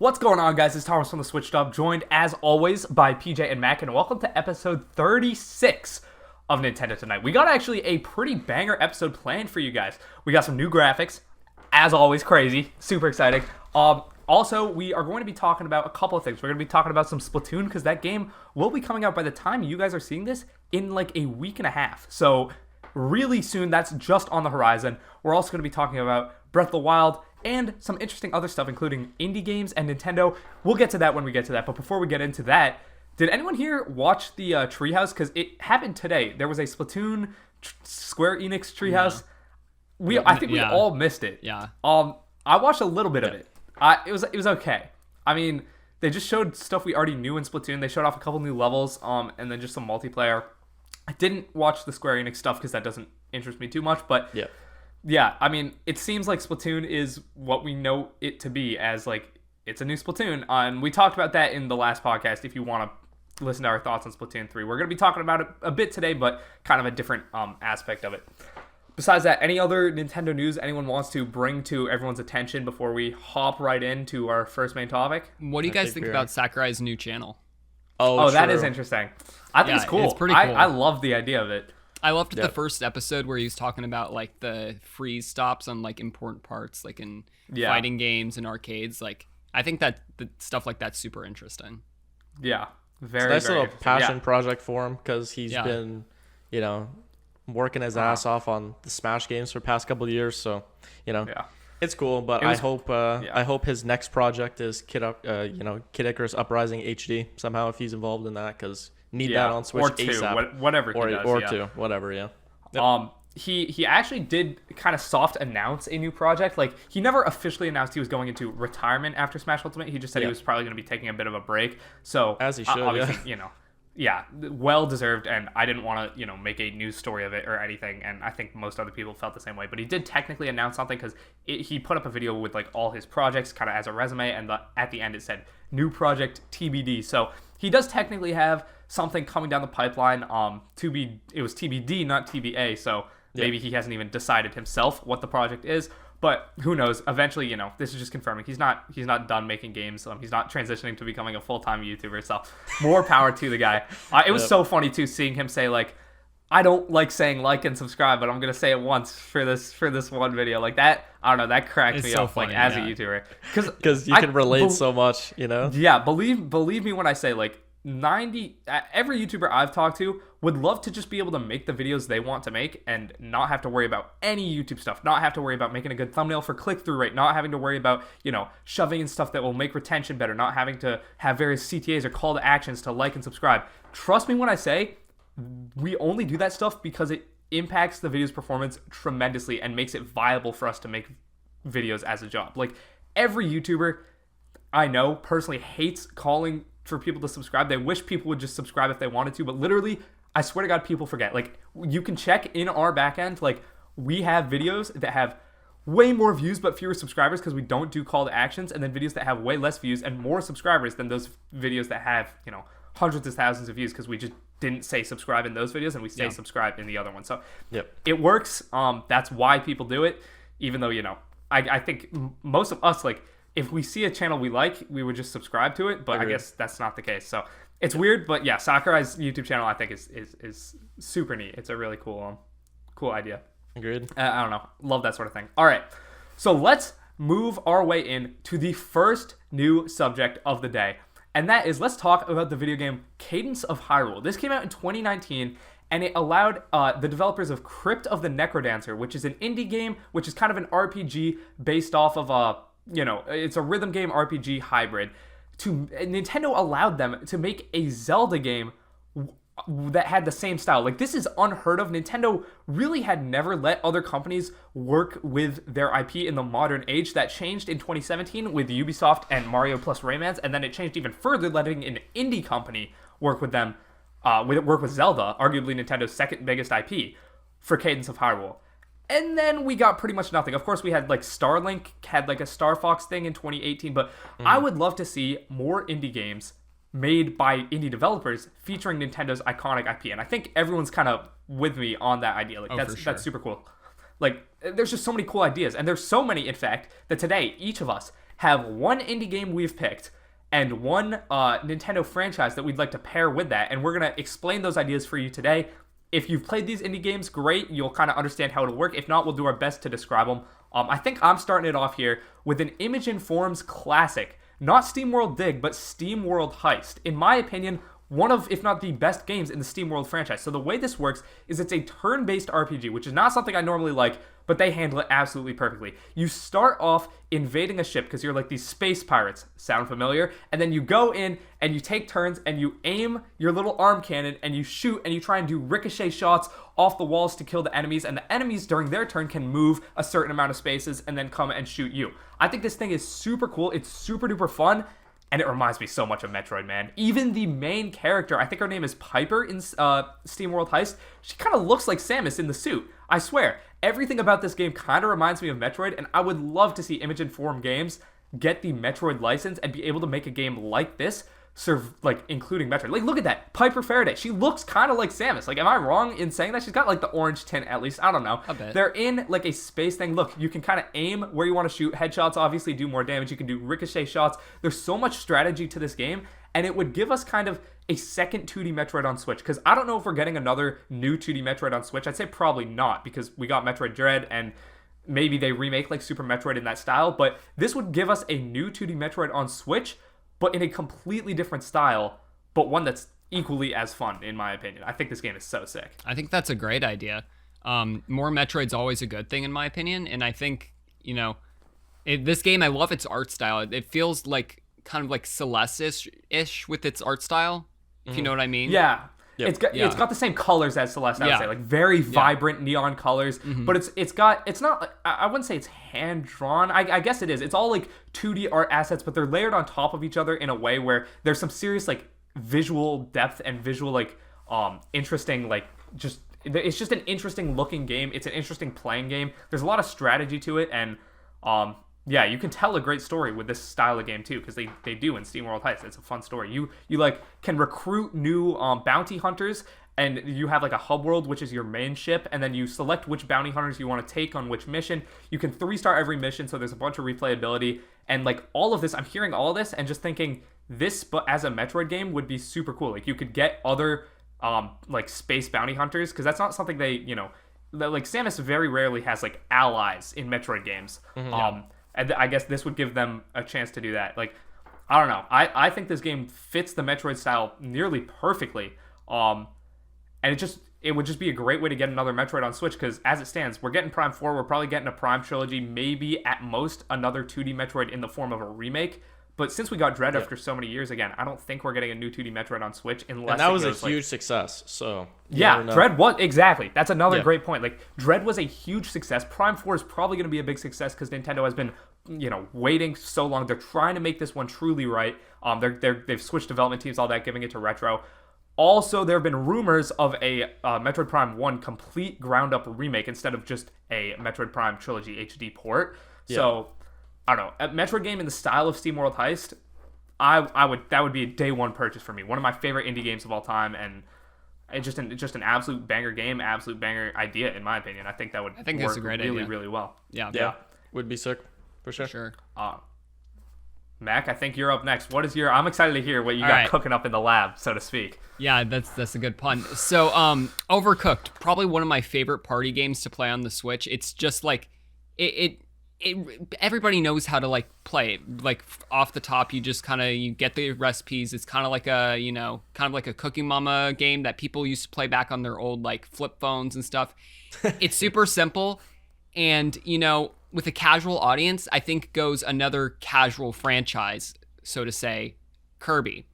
What's going on, guys? It's Thomas from the Switched Up, joined as always by PJ and Mac, and welcome to episode 36 of Nintendo Tonight. We got actually a pretty banger episode planned for you guys. We got some new graphics, as always, crazy, super exciting. Also, we are going to be talking about a couple of things. We're going to be talking about some Splatoon, because that game will be coming out by the time you guys are seeing this in like a week and a half. So really soon, that's just on the horizon. We're also going to be talking about Breath of the Wild and some interesting other stuff, including indie games and Nintendo. We'll get to that when we get to that. But before we get into that, did anyone here watch the Treehouse? Because it happened today. There was a Splatoon Square Enix Treehouse. I think we all missed it. Yeah. I watched a little bit of it. It was okay. I mean, they just showed stuff we already knew in Splatoon. They showed off a couple new levels, and then just some multiplayer. I didn't watch the Square Enix stuff because that doesn't interest me too much. But yeah, I mean, it seems like Splatoon is what we know it to be, as like it's a new Splatoon. And we talked about that in the last podcast. If you want to listen to our thoughts on Splatoon 3, we're going to be talking about it a bit today, but kind of a different aspect of it. Besides that, any other Nintendo news anyone wants to bring to everyone's attention before we hop right into our first main topic? What do you guys think about Sakurai's new channel? Oh, that is interesting. I think it's cool. It's pretty cool. I love the idea of it. I loved the first episode where he was talking about like the freeze stops on like important parts, like in fighting games and arcades. Like, I think that the stuff like that's super interesting. Yeah, it's a nice little passion project for him, because he's been, working his ass off on the Smash games for the past couple of years. So, it's cool. But I hope his next project is Kid Icarus Uprising HD somehow, if he's involved in that, because need that on Switch or two, ASAP. whatever he does. Or two, whatever. Yeah. Yep. He actually did kind of soft announce a new project. Like, he never officially announced he was going into retirement after Smash Ultimate. He just said he was probably going to be taking a bit of a break. So as he should, obviously, well deserved. And I didn't want to, make a news story of it or anything. And I think most other people felt the same way. But he did technically announce something, because he put up a video with like all his projects kind of as a resume, and at the end it said new project TBD. So he does technically have something coming down the pipeline. It was TBD, not TBA. So maybe he hasn't even decided himself what the project is. But who knows? Eventually, this is just confirming he's not done making games. He's not transitioning to becoming a full-time YouTuber. So more power to the guy. It was so funny too, seeing him say like, I don't like saying like and subscribe, but I'm gonna say it once for this one video. Like that, I don't know, that cracked me up funny, like as a YouTuber, because you can relate so much, Yeah, believe me when I say like every YouTuber I've talked to would love to just be able to make the videos they want to make and not have to worry about any YouTube stuff, not have to worry about making a good thumbnail for click-through rate, not having to worry about, shoving in stuff that will make retention better, not having to have various CTAs or call to actions to like and subscribe. Trust me when I say we only do that stuff because it impacts the video's performance tremendously and makes it viable for us to make videos as a job. Like, every YouTuber I know personally hates calling for people to subscribe. They wish people would just subscribe if they wanted to, but literally, I swear to God, people forget. Like, you can check in our backend, like, we have videos that have way more views but fewer subscribers because we don't do call to actions, and then videos that have way less views and more subscribers than those videos that have, hundreds of thousands of views, because we just didn't say subscribe in those videos and we say subscribe in the other one. So it works. That's why people do it, even though, I think most of us, like, if we see a channel we like, we would just subscribe to it, but I guess that's not the case. So it's weird, but yeah, Sakurai's YouTube channel I think is super neat. It's a really cool idea. Agreed. I don't know, love that sort of thing. All right, so let's move our way in to the first new subject of the day, and that is, let's talk about the video game Cadence of Hyrule. This came out in 2019. And it allowed the developers of Crypt of the Necrodancer, which is an indie game, which is kind of an RPG based off of it's a rhythm game RPG hybrid. Nintendo allowed them to make a Zelda game that had the same style. Like, this is unheard of. Nintendo really had never let other companies work with their IP in the modern age. That changed in 2017 with Ubisoft and Mario plus Rayman's, and then it changed even further, letting an indie company work with them. Work with Zelda, arguably Nintendo's second biggest IP, for Cadence of Hyrule. And then we got pretty much nothing. Of course, we had like Starlink, had like a Star Fox thing in 2018, but I would love to see more indie games made by indie developers featuring Nintendo's iconic IP. And I think everyone's kind of with me on that idea. Like, that's super cool. Like, there's just so many cool ideas. And there's so many, in fact, that today, each of us have one indie game we've picked and one Nintendo franchise that we'd like to pair with that. And we're going to explain those ideas for you today. If you've played these indie games, great. You'll kind of understand how it'll work. If not, we'll do our best to describe them. I think I'm starting it off here with an Imogen Forms classic. Not SteamWorld Dig, but SteamWorld Heist. In my opinion, one of, if not the best games in the SteamWorld franchise. So the way this works is it's a turn-based RPG, which is not something I normally like, but they handle it absolutely perfectly. You start off invading a ship because you're like these space pirates. Sound familiar? And then you go in and you take turns and you aim your little arm cannon and you shoot and you try and do ricochet shots off the walls to kill the enemies. And the enemies during their turn can move a certain amount of spaces and then come and shoot you. I think this thing is super cool. It's super duper fun. And it reminds me so much of Metroid, man. Even the main character, I think her name is Piper in SteamWorld Heist, she kind of looks like Samus in the suit. I swear, everything about this game kind of reminds me of Metroid, and I would love to see Imogen Form Games get the Metroid license and be able to make a game like this, including Metroid. Like, look at that. Piper Faraday. She looks kind of like Samus. Like, am I wrong in saying that? She's got, like, the orange tint, at least. I don't know. A bit. They're in, like, a space thing. Look, you can kind of aim where you want to shoot. Headshots obviously do more damage. You can do ricochet shots. There's so much strategy to this game, and it would give us kind of a second 2D Metroid on Switch, because I don't know if we're getting another new 2D Metroid on Switch. I'd say probably not, because we got Metroid Dread, and maybe they remake, like, Super Metroid in that style, but this would give us a new 2D Metroid on Switch, but in a completely different style, but one that's equally as fun, in my opinion. I think this game is so sick. I think that's a great idea. More Metroid's always a good thing, in my opinion, and I think, this game, I love its art style. It feels like kind of like Celeste-ish with its art style, if you know what I mean. Yeah. Yep. It's got the same colors as Celeste, I would say, like very vibrant neon colors, but it's not, I wouldn't say it's hand drawn. I guess it is. It's all like 2D art assets, but they're layered on top of each other in a way where there's some serious like visual depth and visual like interesting like it's just an interesting looking game. It's an interesting playing game. There's a lot of strategy to it, and yeah, you can tell a great story with this style of game too, because they do in SteamWorld Heist. It's a fun story. You like can recruit new bounty hunters, and you have like a hub world, which is your main ship, and then you select which bounty hunters you want to take on which mission. You can 3-star every mission, so there's a bunch of replayability, and like all of this, I'm hearing all of this and just thinking this, but as a Metroid game, would be super cool. Like you could get other like space bounty hunters, because that's not something they like Samus very rarely has like allies in Metroid games. And I guess this would give them a chance to do that. Like, I don't know. I think this game fits the Metroid style nearly perfectly. And it would just be a great way to get another Metroid on Switch, because as it stands, we're getting Prime 4. We're probably getting a Prime trilogy, maybe at most another 2D Metroid in the form of a remake. But since we got Dread after so many years, again, I don't think we're getting a new 2D Metroid on Switch unless and that was a huge success. So yeah, Dread was exactly. That's another great point. Like Dread was a huge success. Prime 4 is probably going to be a big success because Nintendo has been waiting so long. They're trying to make this one truly right. They've switched development teams, all that, giving it to Retro. Also, there have been rumors of a Metroid Prime 1 complete ground-up remake instead of just a Metroid Prime Trilogy HD port. Yeah. So I don't know, a Metroid game in the style of SteamWorld Heist, that would be a day one purchase for me. One of my favorite indie games of all time, and it's just an absolute banger game, absolute banger idea in my opinion. I think that would work it's a great really, idea. really well. Yeah, would be sick for sure. Sure. Mac, I think you're up next. I'm excited to hear what you got cooking up in the lab, so to speak. Yeah, that's a good pun. So, Overcooked, probably one of my favorite party games to play on the Switch. It's just like everybody knows how to like play it. Like off the top, you just you get the recipes. It's kind of like a Cooking Mama game that people used to play back on their old like flip phones and stuff. It's super simple, and with a casual audience, I think goes another casual franchise, so to say, Kirby.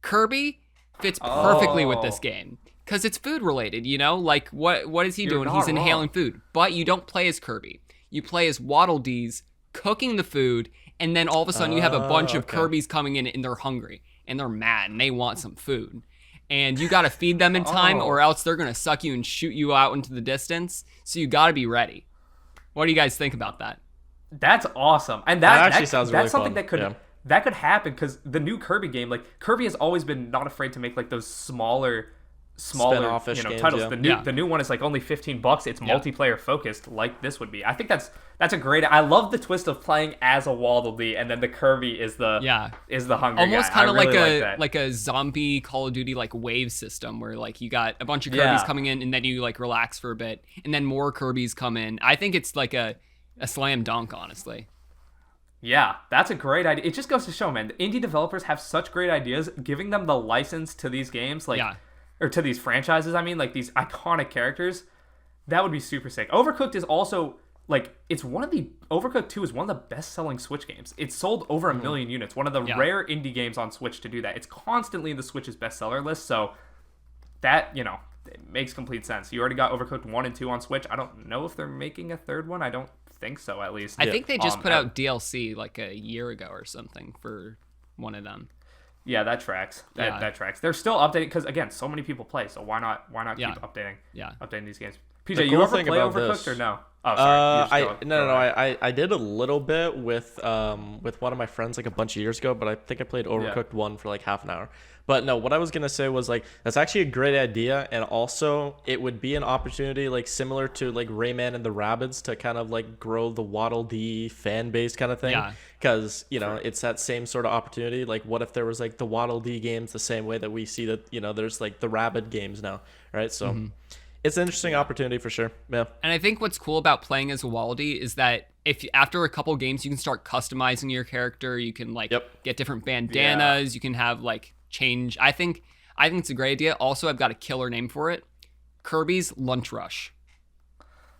Kirby fits perfectly with this game because it's food related. Like what is he doing? He's inhaling food, but you don't play as Kirby. You play as Waddle Dees cooking the food, and then all of a sudden you have a bunch of Kirbys coming in and they're hungry and they're mad and they want some food. And you got to feed them in time or else they're going to suck you and shoot you out into the distance. So you got to be ready. What do you guys think about that? That's awesome. And that actually sounds really something fun. that could happen, because the new Kirby game, like Kirby has always been not afraid to make like those smaller smaller spin-off-ish games, titles. yeah. The new one is like only $15. It's multiplayer focused, like this would be. I think that's a great. I love the twist of playing as a Waddle Dee, and then the Kirby is the hungry almost kind of really like a zombie Call of Duty like wave system where like you got a bunch of Kirbys coming in and then you like relax for a bit and then more Kirbys come in. I think it's like a slam dunk, honestly. Yeah, that's a great idea. It just goes to show, man, indie developers have such great ideas. Giving them the license to these games, or to these franchises, I mean, like these iconic characters, that would be super sick. Overcooked is also Overcooked 2 is one of the best-selling Switch games. It's sold over 1 million units. One of the rare indie games on Switch to do that. It's constantly in the Switch's bestseller list, so that, it makes complete sense. You already got Overcooked 1 and 2 on Switch. I don't know if they're making a third one. I don't think so, at least. I think they just put out DLC like a year ago or something for one of them. Yeah, that tracks. That tracks. They're still updating because, again, so many people play, so why not keep updating these games? PJ, you ever play Overcooked or no? Oh, sorry. I did a little bit with one of my friends like a bunch of years ago, but I think I played Overcooked 1 for like half an hour. But no, what I was gonna say was like that's actually a great idea, and also it would be an opportunity like similar to like Rayman and the Rabbids to kind of like grow the Waddle Dee fan base kind of thing. Yeah. Because it's that same sort of opportunity. Like, what if there was like the Waddle Dee games the same way that we see that there's like the Rabbid games now, right? So. It's an interesting opportunity for sure. Yeah. And I think what's cool about playing as a Waddle Dee is that if after a couple games you can start customizing your character, you can like get different bandanas, you can have like change. I think it's a great idea. Also, I've got a killer name for it. Kirby's Lunch Rush.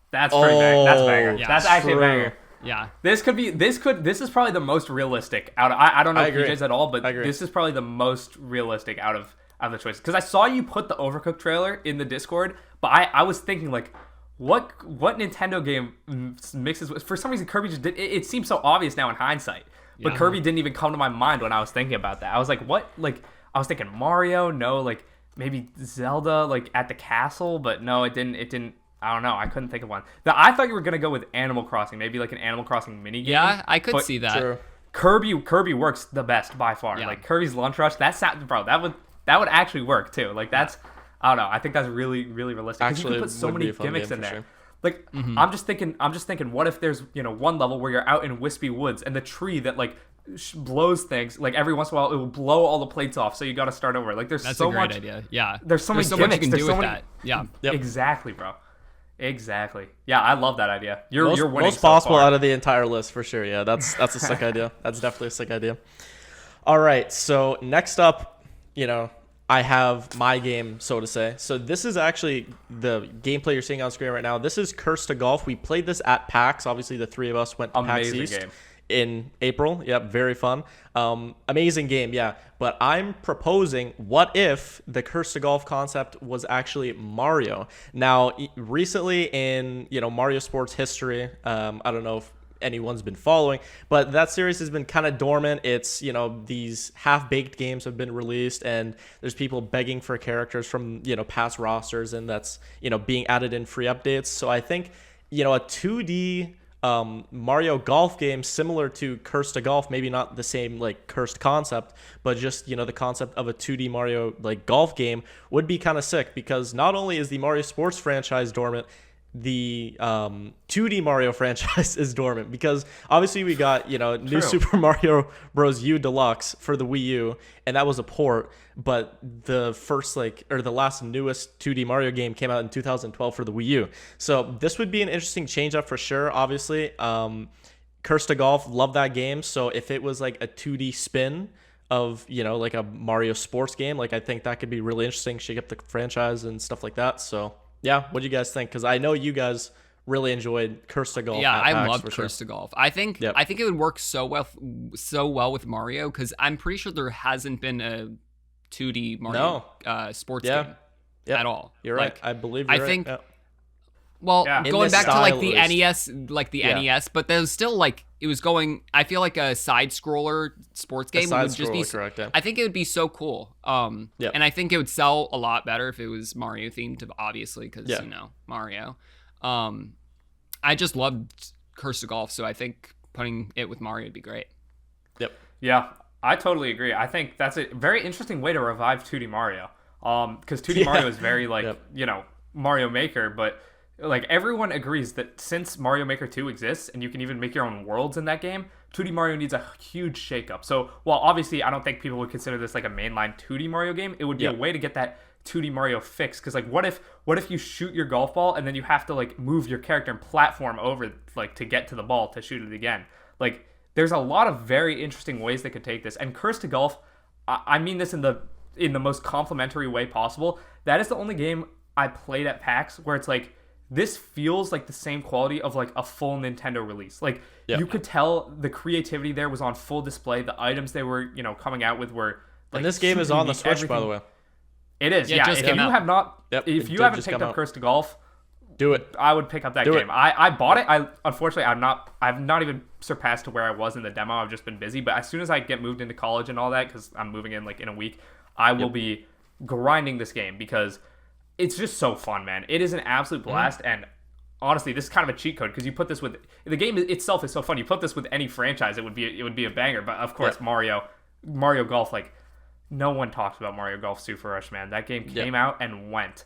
That's pretty bang. That's banger. Yeah, that's actually a banger. Yeah. This is probably the most realistic out of, I don't know PJ's at all, but this is probably the most realistic out of the choices. Because I saw you put the Overcooked trailer in the Discord, but I was thinking like, what Nintendo game mixes with, for some reason Kirby just did, it seems so obvious now in hindsight, but Kirby didn't even come to my mind when I was thinking about that. I was like, what? Like, I was thinking Mario, no, like maybe Zelda, like at the castle, but no, it didn't. I don't know. I couldn't think of one. I thought you were gonna go with Animal Crossing, maybe like an Animal Crossing mini game. Yeah, I could see that. True. Kirby works the best by far. Yeah. Like Kirby's Lunch Rush, that would actually work too. Like that's, I don't know. I think that's really, really realistic. Because you can put so many gimmicks in there. Sure. Like I'm just thinking, what if there's one level where you're out in wispy woods and the tree that like blows things, like every once in a while it will blow all the plates off, so you got to start over. Like that's so much idea. Yeah. There's so many gimmicks. Much you can do with that. Yeah. Yep. Exactly, bro. Exactly. Yeah, I love that idea. You're winning most possible out of the entire list for sure. Yeah, that's a sick idea. That's definitely a sick idea. All right, so next up, I have my game, so to say. So this is actually the gameplay you're seeing on screen right now. This is Curse to Golf. We played this at PAX. Obviously, the three of us went to PAX East in April. Yep, very fun. Amazing game, yeah. But I'm proposing, what if the Curse to Golf concept was actually Mario? Now, recently in Mario sports history, I don't know if anyone's been following, but that series has been kind of dormant. It's these half-baked games have been released, and there's people begging for characters from past rosters, and that's being added in free updates. So I think a 2D Mario golf game similar to Curse to Golf, maybe not the same like cursed concept, but just the concept of a 2D Mario like golf game would be kind of sick, because not only is the Mario sports franchise dormant, the 2D Mario franchise is dormant, because obviously we got New Super Mario Bros. U Deluxe for the Wii U, and that was a port, but the first the last newest 2D Mario game came out in 2012 for the Wii U. So this would be an interesting change up for sure. Obviously, Curse to Golf, love that game. So if it was like a 2D spin of like a Mario sports game, like I think that could be really interesting, shake up the franchise and stuff like that. So yeah, what do you guys think? Because I know you guys really enjoyed Curse to Golf. Yeah, I loved Curse to Golf. I think it would work so well with Mario, because I'm pretty sure there hasn't been a 2D Mario sports game at all. You're right. I believe you're right. I think. Yeah. Well, going back to like the NES, NES, but there was still like it was going. I feel like a side scroller sports game would just be correct. Yeah. I think it would be so cool. And I think it would sell a lot better if it was Mario themed, obviously, because Mario. I just loved Curse to Golf, so I think putting it with Mario would be great. Yep. Yeah, I totally agree. I think that's a very interesting way to revive 2D Mario. Because 2D Mario is very like Mario Maker, but like everyone agrees that since Mario Maker 2 exists and you can even make your own worlds in that game, 2D Mario needs a huge shakeup. So while obviously I don't think people would consider this like a mainline 2D Mario game, it would be a way to get that 2D Mario fixed. Because like what if you shoot your golf ball and then you have to like move your character and platform over like to get to the ball to shoot it again? Like there's a lot of very interesting ways they could take this. And Curse to Golf, I mean this in the most complimentary way possible. That is the only game I played at PAX where it's like, this feels like the same quality of like a full Nintendo release. Like you could tell the creativity there was on full display. The items they were, coming out with were like, and this game is on the Switch, by the way. It is. Yeah. If you have not, if you haven't picked up Curse to Golf, do it. I would pick up that game. I bought it. Unfortunately I've not even surpassed to where I was in the demo. I've just been busy. But as soon as I get moved into college and all that, because I'm moving in like in a week, I will be grinding this game because it's just so fun, man. It is an absolute blast, and honestly, this is kind of a cheat code because you put this with the game itself is so fun. You put this with any franchise, it would be a banger. But of course, Mario Golf, like no one talks about Mario Golf Super Rush, man. That game came out and went.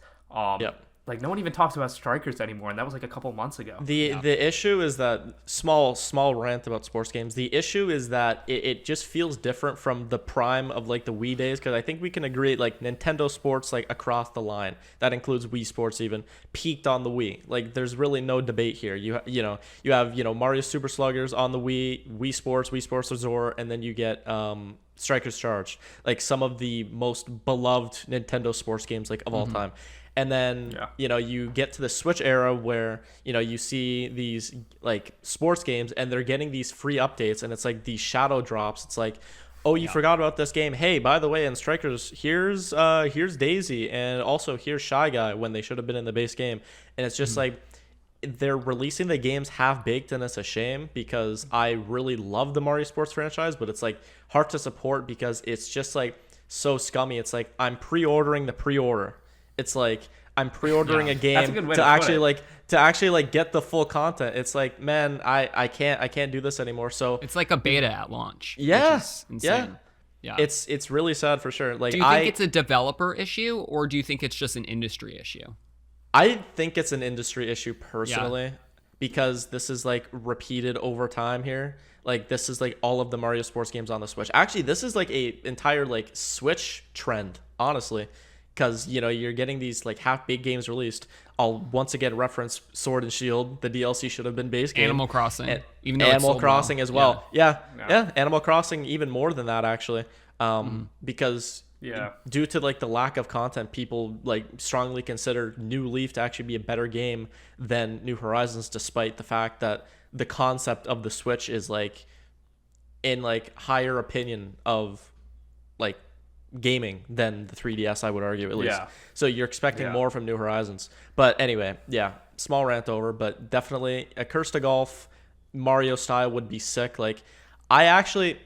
Like no one even talks about Strikers anymore, and that was like a couple months ago. The issue is that small rant about sports games. The issue is that it just feels different from the prime of like the Wii days, because I think we can agree like Nintendo Sports like across the line, that includes Wii Sports even, peaked on the Wii. Like there's really no debate here. You have Mario Super Sluggers on the Wii Sports Resort, and then you get Strikers Charged, like some of the most beloved Nintendo sports games like of all time. And then, you get to the Switch era where, you see these like sports games and they're getting these free updates, and it's like these shadow drops. It's like, oh, you forgot about this game. Hey, by the way, in Strikers, here's Daisy, and also here's Shy Guy, when they should have been in the base game. And it's just like they're releasing the games half baked, and it's a shame because I really love the Mario Sports franchise, but it's like hard to support because it's just like so scummy. It's like I'm pre-ordering the pre-order. It's like I'm pre-ordering a game to actually get the full content. It's like, man, I can't do this anymore. So it's like a beta at launch. Yeah, which is insane. Yeah. It's really sad for sure. Like, do you think it's a developer issue, or do you think it's just an industry issue? I think it's an industry issue personally, because this is like repeated over time here. Like this is like all of the Mario Sports games on the Switch. Actually, this is like a entire like Switch trend, honestly. Because you're getting these like half-baked games released. I'll once again reference Sword and Shield. The DLC should have been base game. Animal Crossing, even though Animal Crossing as well. Yeah. Animal Crossing even more than that actually, because due to like the lack of content, people like strongly consider New Leaf to actually be a better game than New Horizons, despite the fact that the concept of the Switch is like in like higher opinion of like gaming than the 3DS, I would argue, at least. So you're expecting more from New Horizons. But anyway, small rant over, but definitely a Curse to Golf Mario style would be sick. Like I actually,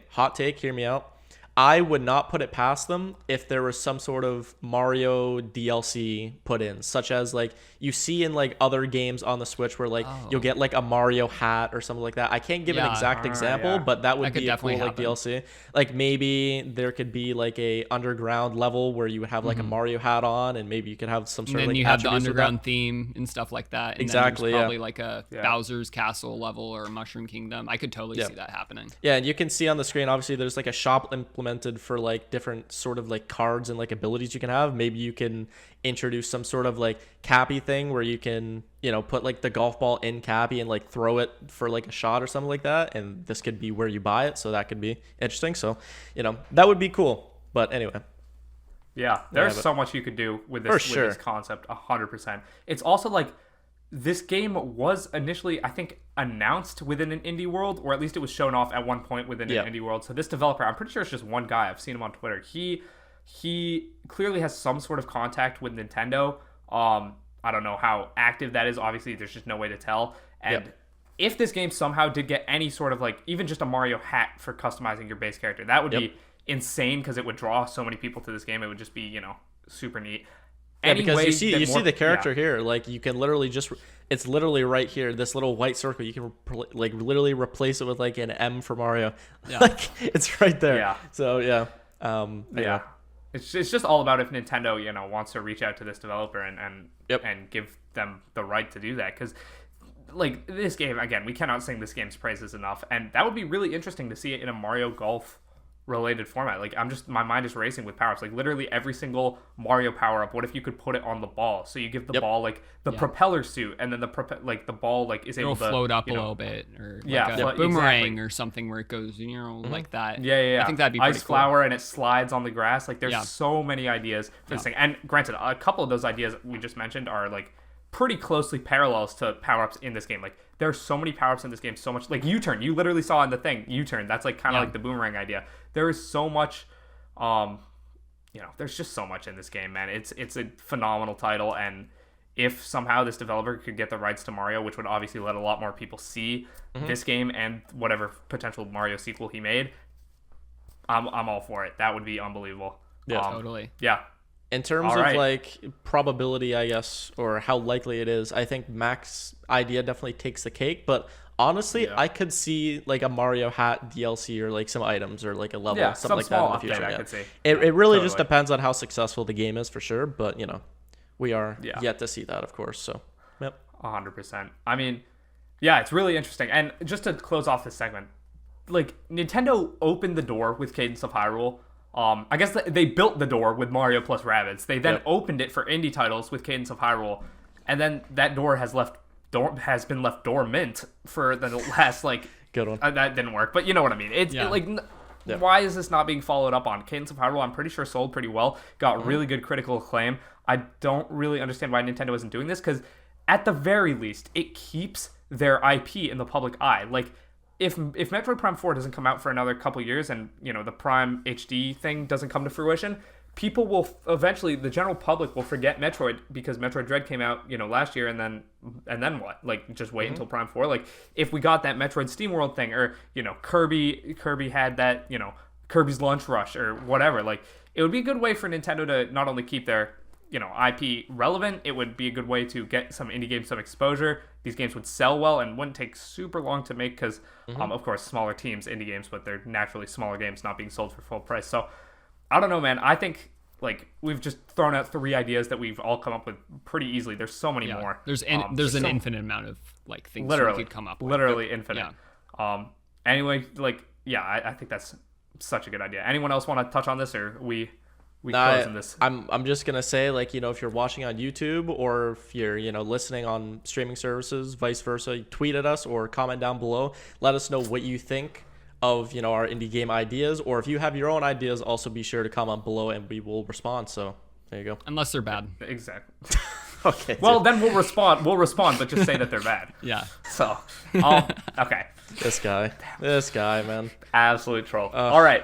hot take, hear me out. I would not put it past them if there was some sort of Mario DLC put in, such as like you see in like other games on the Switch where like you'll get like a Mario hat or something like that. I can't give an exact example, but that would be a cool like DLC. Like maybe there could be like a underground level where you would have like a Mario hat on, and maybe you could have some sort of like, and then you have the underground theme and stuff like that. And exactly. Then probably like a Bowser's Castle level or Mushroom Kingdom. I could totally see that happening. Yeah, and you can see on the screen, obviously there's like a shop implemented for like different sort of like cards and like abilities you can have. Maybe you can introduce some sort of like Cappy thing where you can put like the golf ball in Cappy and like throw it for like a shot or something like that, and this could be where you buy it, so that could be interesting. So that would be cool. But anyway, there's so much you could do with this concept. 100%. It's also like this game was initially, I think, announced within an indie world, or at least it was shown off at one point within an indie world. So this developer, I'm pretty sure it's just one guy. I've seen him on Twitter. He clearly has some sort of contact with Nintendo. I don't know how active that is. Obviously, there's just no way to tell. And if this game somehow did get any sort of like even just a Mario hat for customizing your base character, that would be insane because it would draw so many people to this game. It would just be, super neat. Yeah, because you see the character here, like you can literally it's literally right here, this little white circle. You can like literally replace it with like an M for Mario. Like it's right there. So it's just all about if Nintendo, you know, wants to reach out to this developer and give them the right to do that. Because, like, this game, again, we cannot sing this game's praises enough. And that would be really interesting to see it in a Mario Golf related format. Like, my mind is racing with power-ups. Like, literally every single Mario power-up, what if you could put it on the ball? So you give the ball, like, the propeller suit, and then the ball, like, is able to float up a little bit, or like a boomerang or something where it goes, you know, like that. Yeah. I think that'd be pretty Ice flower, and it slides on the grass. Like, there's so many ideas for this thing. And granted, a couple of those ideas we just mentioned are, like, pretty closely parallels to power-ups in this game. Like, there's so many power-ups in this game, so much, like U-turn, you literally saw in the thing, U-turn, that's like kind of like the boomerang idea. There is so much, you know, there's just so much in this game, man. It's a phenomenal title, and if somehow this developer could get the rights to Mario, which would obviously let a lot more people see this game and whatever potential Mario sequel he made, I'm all for it. That would be unbelievable. Yeah, totally. Yeah. In terms of like probability, I guess, or how likely it is, I think Mac's idea definitely takes the cake. But honestly, I could see like a Mario hat DLC or like some items or like a level, something like that in the future. I could see. It really just depends on how successful the game is for sure. But, you know, we are yet to see that, of course. So, 100%. I mean, yeah, it's really interesting. And just to close off this segment, like, Nintendo opened the door with Cadence of Hyrule. I guess they built the door with Mario plus Rabbids. They then opened it for indie titles with Cadence of Hyrule, and then that door has been left dormant for the last like. Good one. That didn't work, but you know what I mean. Why is this not being followed up on? Cadence of Hyrule, I'm pretty sure sold pretty well, got really good critical acclaim. I don't really understand why Nintendo isn't doing this, because at the very least, it keeps their IP in the public eye. Like, if Metroid Prime 4 doesn't come out for another couple years, and, you know, the Prime HD thing doesn't come to fruition, people will eventually, the general public will forget Metroid, because Metroid Dread came out, you know, last year, and then what? Like, just wait until Prime 4. Like, if we got that Metroid SteamWorld thing, or, you know, Kirby had that, you know, Kirby's Lunch Rush or whatever, like, it would be a good way for Nintendo to not only keep their, you know, IP relevant, it would be a good way to get some indie games some exposure. These games would sell well and wouldn't take super long to make, because of course, smaller teams, indie games, but they're naturally smaller games, not being sold for full price. So I don't know, man. I think, like, we've just thrown out 3 ideas that we've all come up with pretty easily. There's so many more. There's an infinite amount of like things we could come up with. Literally infinite. Anyway, like, I think that's such a good idea. Anyone else want to touch on this, or we closing this? I'm just gonna say, like, you know, if you're watching on YouTube, or if you're, you know, listening on streaming services, vice versa, tweet at us or comment down below. Let us know what you think of, you know, our indie game ideas, or if you have your own ideas, also be sure to comment below and we will respond. So there you go. Unless they're bad. Exactly. Okay. Well, then we'll respond, but just say that they're bad. Yeah. So, okay. This guy, man. Absolute troll. All right.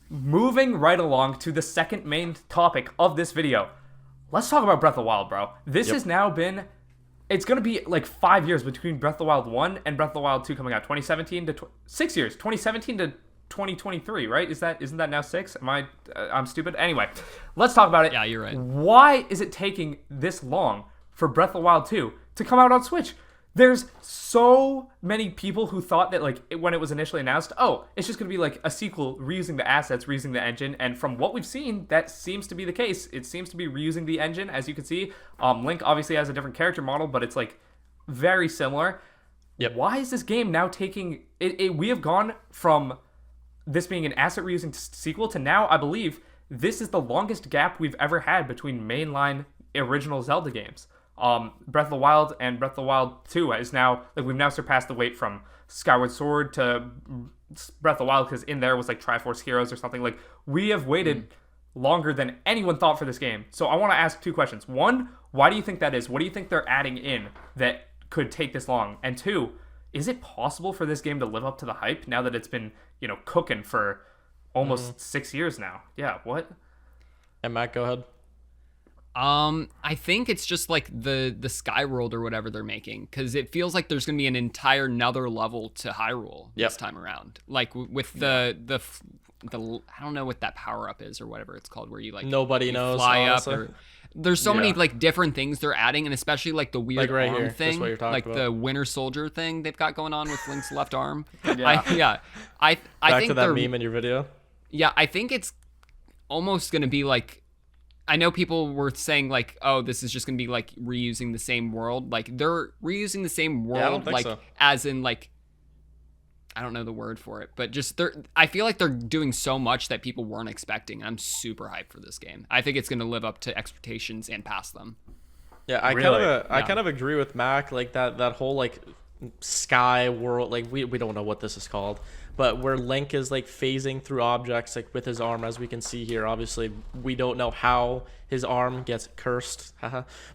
Moving right along to the second main topic of this video. Let's talk about Breath of the Wild, bro. This has now been... It's going to be like 5 years between Breath of the Wild 1 and Breath of the Wild 2 coming out. 2017 to... 6 years. 2017 to 2023, right? Isn't that now 6? I'm stupid? Anyway, let's talk about it. Yeah, you're right. Why is it taking this long for Breath of the Wild 2 to come out on Switch? There's so many people who thought that, like, when it was initially announced, it's just going to be like a sequel reusing the assets, reusing the engine. And from what we've seen, that seems to be the case. It seems to be reusing the engine, as you can see. Link obviously has a different character model, but it's like very similar. Yep. Why is this game now taking it? We have gone from this being an asset reusing sequel to now, I believe, this is the longest gap we've ever had between mainline original Zelda games. Breath of the Wild and Breath of the Wild 2 is now, like, we've now surpassed the wait from Skyward Sword to Breath of the Wild, because in there was like Triforce Heroes or something. Like, we have waited longer than anyone thought for this game. So I want to ask 2 questions. 1, why do you think that is? What do you think they're adding in that could take this long? And 2, is it possible for this game to live up to the hype now that it's been, you know, cooking for almost 6 years now? Yeah, what? And Matt, go ahead. I think it's just like the Sky World or whatever they're making, because it feels like there's gonna be an entire another level to Hyrule this time around. Like with the I don't know what that power up is or whatever it's called, where you like nobody knows fly honestly. up. Or, there's so many like different things they're adding, and especially like the weird like arm here. thing, That's what like about. the Winter Soldier thing they've got going on with Link's left arm. Yeah. I Back think to that meme in your video. Yeah, I think it's almost going to be like, I know people were saying like, oh, this is just going to be like reusing the same world. Like they're reusing the same world, I don't think like so. as in like, I don't know the word for it, but just I feel like they're doing so much that people weren't expecting. I'm super hyped for this game. I think it's going to live up to expectations and pass them. Yeah, I kind of agree with Mac. Like that whole like sky world. Like we don't know what this is called, but where Link is like phasing through objects like with his arm, as we can see here. Obviously, we don't know how his arm gets cursed,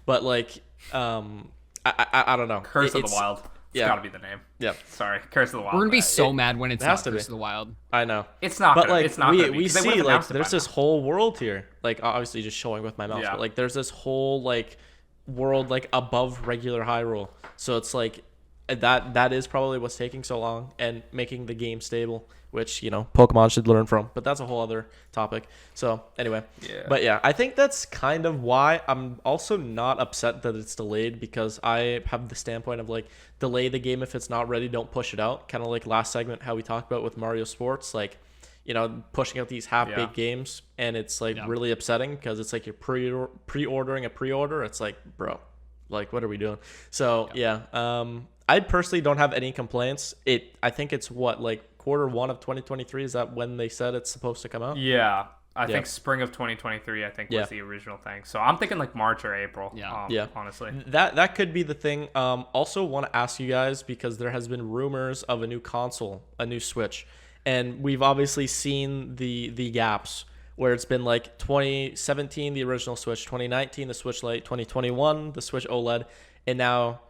but like I don't know. Curse of the Wild. It's got to be the name. Yeah. Sorry, Curse of the Wild. We're gonna be so mad when it's not Curse of the Wild. I know. It's not. But like it's not we see like there's this whole world here. Like obviously just showing with my mouse, but like there's this whole like world like above regular Hyrule. So it's like that is probably what's taking so long and making the game stable, which Pokemon should learn from, but that's a whole other topic. So anyway, but yeah, I think that's kind of why I'm also not upset that it's delayed, because I have the standpoint of like, delay the game if it's not ready, don't push it out, kind of like last segment how we talked about with Mario Sports, like pushing out these half-baked games, and it's like really upsetting because it's like you're pre-ordering a pre-order. It's like, bro, like what are we doing? So I personally don't have any complaints. I think it's like Q1 of 2023. Is that when they said it's supposed to come out? Yeah, I think spring of 2023. I think was the original thing. So I'm thinking like March or April. Honestly, that could be the thing. Also want to ask you guys, because there has been rumors of a new console, a new Switch, and we've obviously seen the gaps where it's been like 2017 the original Switch, 2019 the Switch Lite, 2021 the Switch OLED, and now.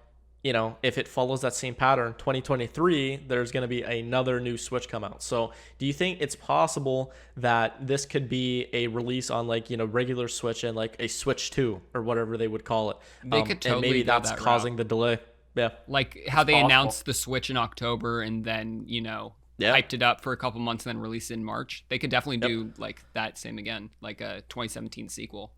If it follows that same pattern, 2023, there's going to be another new Switch come out. So do you think it's possible that this could be a release on like, regular Switch and like a Switch 2 or whatever they would call it? They could totally and maybe go that's that causing route. the delay. Yeah. Like how they announced the Switch in October and then, hyped it up for a couple months and then released it in March. They could definitely do like that same again, like a 2017 sequel.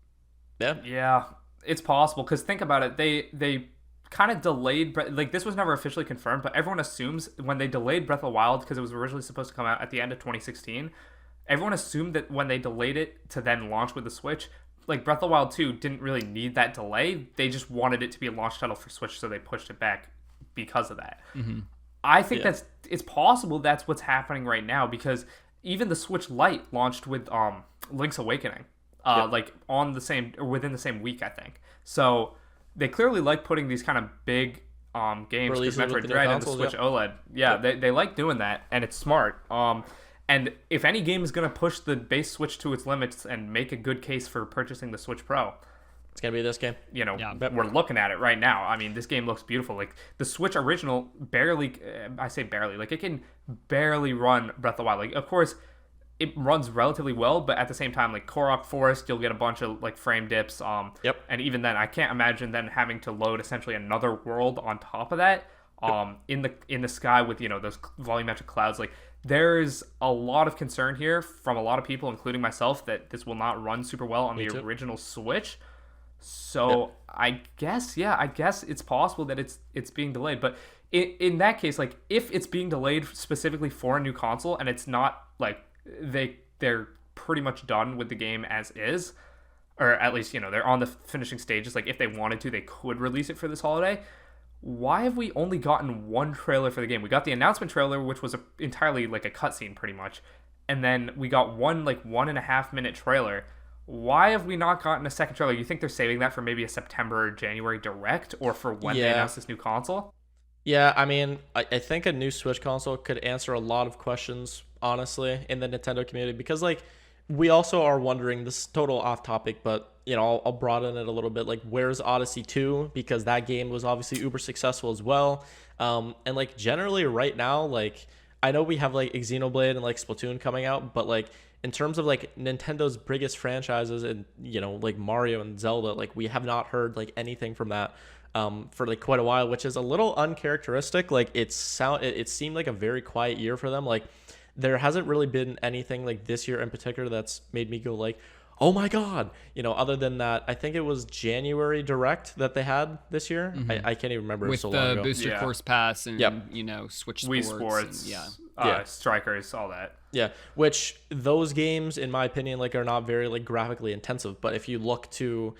Yeah. Yeah, it's possible, because think about it. They kind of delayed, like this was never officially confirmed, but everyone assumes when they delayed Breath of the Wild, because it was originally supposed to come out at the end of 2016, everyone assumed that when they delayed it to then launch with the Switch, like Breath of the Wild 2 didn't really need that delay. They just wanted it to be a launch title for Switch, so they pushed it back because of that. I think it's possible that's what's happening right now, because even the Switch Lite launched with Link's Awakening like on the same, or within the same week, I think. So they clearly like putting these kind of big games, because Metroid Dread and the Switch OLED. They like doing that, and it's smart. And if any game is going to push the base Switch to its limits and make a good case for purchasing the Switch Pro, it's going to be this game. We're looking at it right now. I mean, this game looks beautiful. Like, the Switch original barely, I say barely, like, it can barely run Breath of the Wild. Like, of course, it runs relatively well, but at the same time, like Korok Forest, you'll get a bunch of like frame dips. And even then, I can't imagine then having to load essentially another world on top of that. In the sky with those volumetric clouds. Like, there's a lot of concern here from a lot of people, including myself, that this will not run super well on the original Switch. So I guess it's possible that it's being delayed. But in that case, like if it's being delayed specifically for a new console and it's not like they're pretty much done with the game as is, or at least they're on the finishing stages, like if they wanted to, they could release it for this holiday. Why have we only gotten one trailer for the game? We got the announcement trailer, which was entirely like a cutscene pretty much, and then we got one like 1.5 minute trailer. Why have we not gotten a second trailer? You think they're saving that for maybe a September or January direct, or for when they announce this new console? Yeah, I mean, I think a new Switch console could answer a lot of questions, honestly, in the Nintendo community, because like we also are wondering, this is total off topic, but I'll broaden it a little bit, like where's Odyssey 2, because that game was obviously uber successful as well. And like generally right now, like I know we have like Xenoblade and like Splatoon coming out, but like in terms of like Nintendo's biggest franchises and like Mario and Zelda, like we have not heard like anything from that for like quite a while, which is a little uncharacteristic. Like it seemed like a very quiet year for them. Like there hasn't really been anything like this year in particular that's made me go like, oh my god, other than that, I think it was January Direct that they had this year. I can't even remember. With so long the ago. Booster Course Pass and Switch Wii Sports. Sports. And, strikers, all that. Yeah, which those games, in my opinion, like are not very like graphically intensive. But if you look to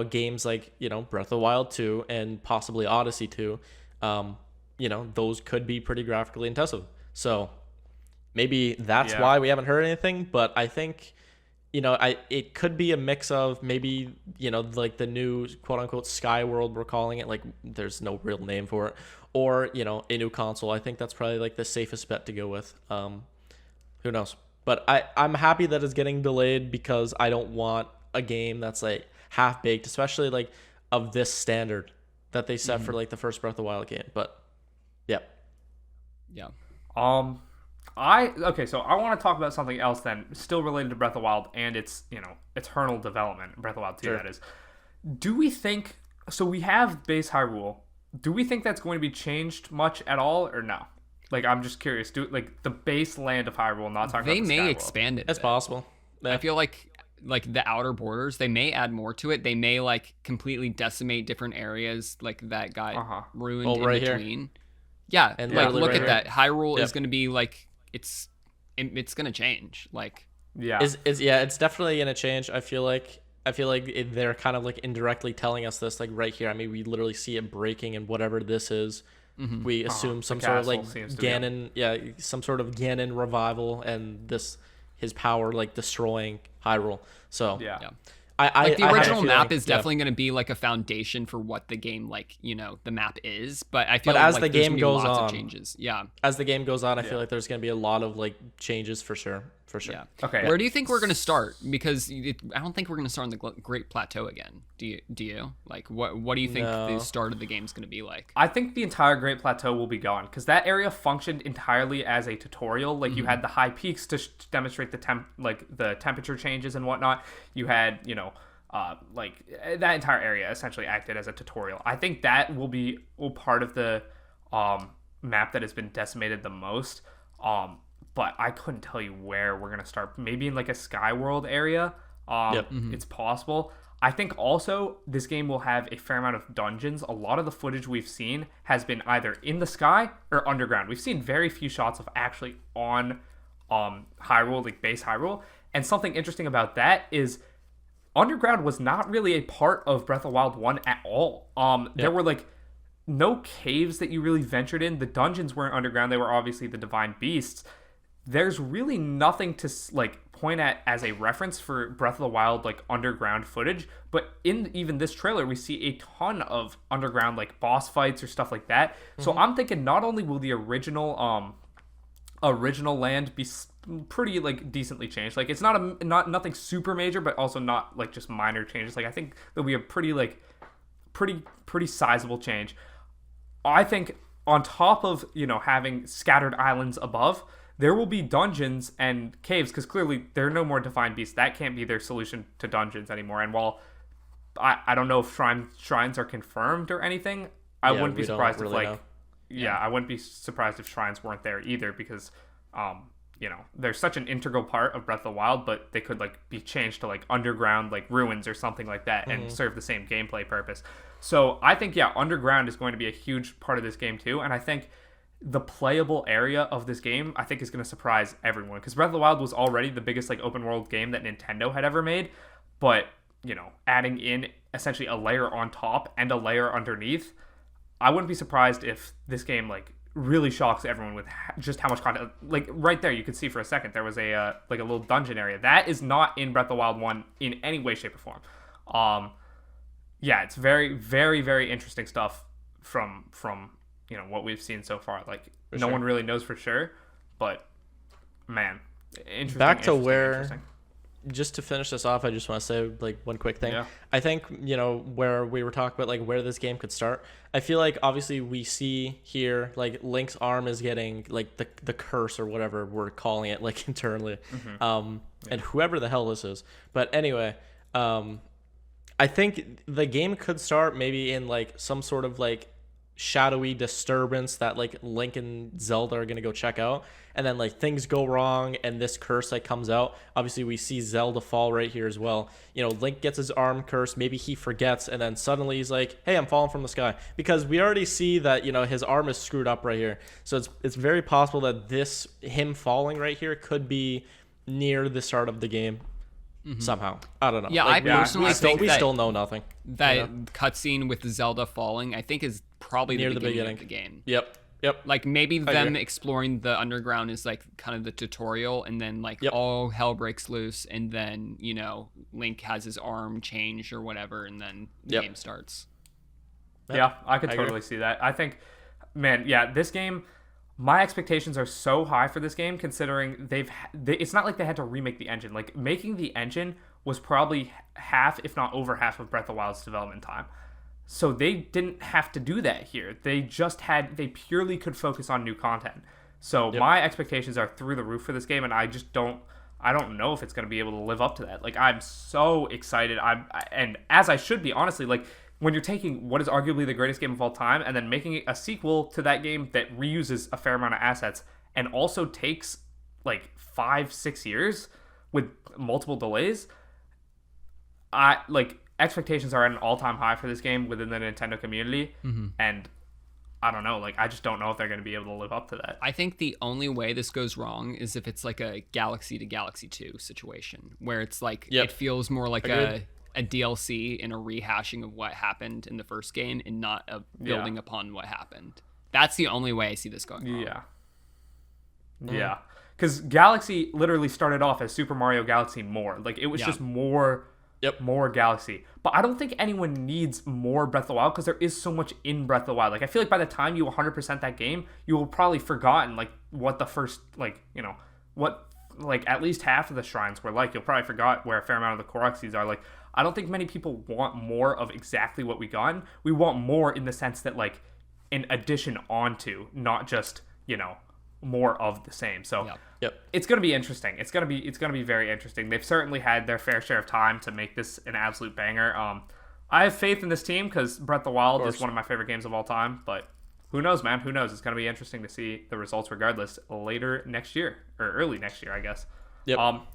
games like Breath of the Wild 2 and possibly Odyssey 2, those could be pretty graphically intensive. So maybe that's why we haven't heard anything. But I think it could be a mix of maybe like the new quote unquote Sky World, we're calling it, like there's no real name for it, or a new console. I think that's probably like the safest bet to go with. Who knows? But I'm happy that it's getting delayed because I don't want a game that's like half baked, especially like of this standard that they set for like the first Breath of the Wild game. But yeah. Okay, so I want to talk about something else then, still related to Breath of the Wild and its eternal development. Breath of the Wild 2, that is. Do we think so? We have base Hyrule. Do we think that's going to be changed much at all, or no? Like, I'm just curious. Do like the base land of Hyrule? Not talking they about the may Sky expand it. It's possible. Yeah. I feel like the outer borders, they may add more to it. They may like completely decimate different areas like that got ruined in between. Here. Yeah, and like look at that. Hyrule is going to be like it's going to change. Like it's definitely going to change. I feel like they're kind of like indirectly telling us this like right here. I mean, we literally see it breaking, and whatever this is. Mm-hmm. We assume some sort of like Ganon, some sort of Ganon revival, and his power like destroying Hyrule. So the original map is definitely going to be like a foundation for what the game the map is. But I feel like as the game goes lots on, of changes. As the game goes on, I feel like there's going to be a lot of like changes for sure. Yeah. Okay. Where do you think we're going to start? Because I don't think we're going to start on the Great Plateau again. Do you? Like, what do you think the start of the game is going to be like? I think the entire Great Plateau will be gone because that area functioned entirely as a tutorial. Like, you had the high peaks to demonstrate the temperature changes and whatnot. You had like that entire area essentially acted as a tutorial. I think that will be part of the map that has been decimated the most. But I couldn't tell you where we're going to start. Maybe in like a Sky World area. It's possible. I think also this game will have a fair amount of dungeons. A lot of the footage we've seen has been either in the sky or underground. We've seen very few shots of actually on Hyrule, like base Hyrule. And something interesting about that is underground was not really a part of Breath of the Wild 1 at all. There were like no caves that you really ventured in. The dungeons weren't underground. They were obviously the divine beasts. There's really nothing to like point at as a reference for Breath of the Wild like underground footage, but in even this trailer we see a ton of underground like boss fights or stuff like that. So I'm thinking not only will the original land be pretty like decently changed, like it's not nothing super major, but also not like just minor changes. Like I think there'll be a pretty sizable change. I think on top of having scattered islands above, there will be dungeons and caves, because clearly there are no more divine beasts. That can't be their solution to dungeons anymore. And while I don't know if shrines are confirmed or anything, I wouldn't be surprised if I wouldn't be surprised if shrines weren't there either, because they're such an integral part of Breath of the Wild, but they could like be changed to like underground like ruins or something like that and serve the same gameplay purpose. So I think underground is going to be a huge part of this game too, and I think the playable area of this game I think is going to surprise everyone, because Breath of the Wild was already the biggest like open world game that Nintendo had ever made, but adding in essentially a layer on top and a layer underneath, I wouldn't be surprised if this game like really shocks everyone with just how much content. Like right there you could see for a second there was a like a little dungeon area that is not in Breath of the Wild 1 in any way, shape, or form. It's very, very, very interesting stuff from what we've seen so far. Like no one really knows for sure, but man, interesting. Back to where, just to finish this off, I just want to say like one quick thing. I think where we were talking about like where this game could start, I feel like obviously we see here like Link's arm is getting like the curse or whatever we're calling it like internally, and whoever the hell this is, but anyway, I think the game could start maybe in like some sort of like shadowy disturbance that like Link and Zelda are gonna go check out, and then like things go wrong and this curse like comes out. Obviously we see Zelda fall right here as well. Link gets his arm cursed, maybe he forgets, and then suddenly he's like, hey, I'm falling from the sky, because we already see that his arm is screwed up right here. So it's very possible that him falling right here could be near the start of the game. Somehow, I don't know. Yeah, I personally think we still know nothing. That cutscene with Zelda falling, I think, is probably near the beginning of the game. Yep. Like maybe them exploring the underground is like kind of the tutorial, and then like all hell breaks loose, and then Link has his arm changed or whatever, and then the game starts. Yeah, I could totally see that. I think, man, this game. My expectations are so high for this game, considering it's not like they had to remake the engine. Like, making the engine was probably half, if not over half, of Breath of the Wild's development time. So they didn't have to do that here. They purely could focus on new content. So my expectations are through the roof for this game, and I don't know if it's going to be able to live up to that. Like, I'm so excited. And as I should be, honestly, like, when you're taking what is arguably the greatest game of all time and then making a sequel to that game that reuses a fair amount of assets and also takes like 5-6 years with multiple delays, expectations are at an all-time high for this game within the Nintendo community. And I don't know, like, I just don't know if they're going to be able to live up to that. I think the only way this goes wrong is if it's like a Galaxy to Galaxy 2 situation, where it's like it feels more like a DLC and a rehashing of what happened in the first game, and not a building upon what happened. That's the only way I see this going wrong. Yeah. Because Galaxy literally started off as Super Mario Galaxy more. Like, it was just more Galaxy. But I don't think anyone needs more Breath of the Wild, because there is so much in Breath of the Wild. Like, I feel like by the time you 100% that game, you will probably forgotten, like, what the first, what, like, at least half of the shrines were like. You'll probably forgot where a fair amount of the Koroxes are. Like, I don't think many people want more of exactly what we got. We want more in the sense that, like, an addition onto, not just, more of the same. So it's going to be interesting. It's going to be very interesting. They've certainly had their fair share of time to make this an absolute banger. I have faith in this team, because Breath of the Wild is one of my favorite games of all time, but who knows, man? Who knows? It's going to be interesting to see the results regardless later next year, or early next year, I guess. All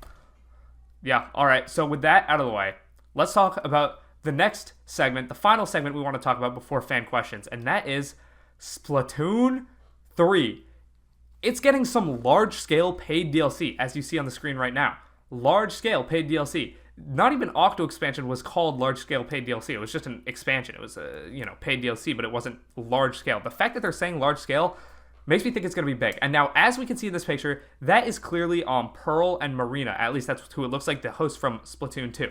right. So with that out of the way, let's talk about the next segment, the final segment we want to talk about before fan questions, and that is Splatoon 3. It's getting some large-scale paid DLC, as you see on the screen right now. Large-scale paid DLC. Not even Octo expansion was called large-scale paid DLC. It was just an expansion. It was a paid DLC, but it wasn't large-scale. The fact that they're saying large-scale makes me think it's going to be big. And now, as we can see in this picture, that is clearly Pearl and Marina. At least that's who it looks like, the host from Splatoon 2.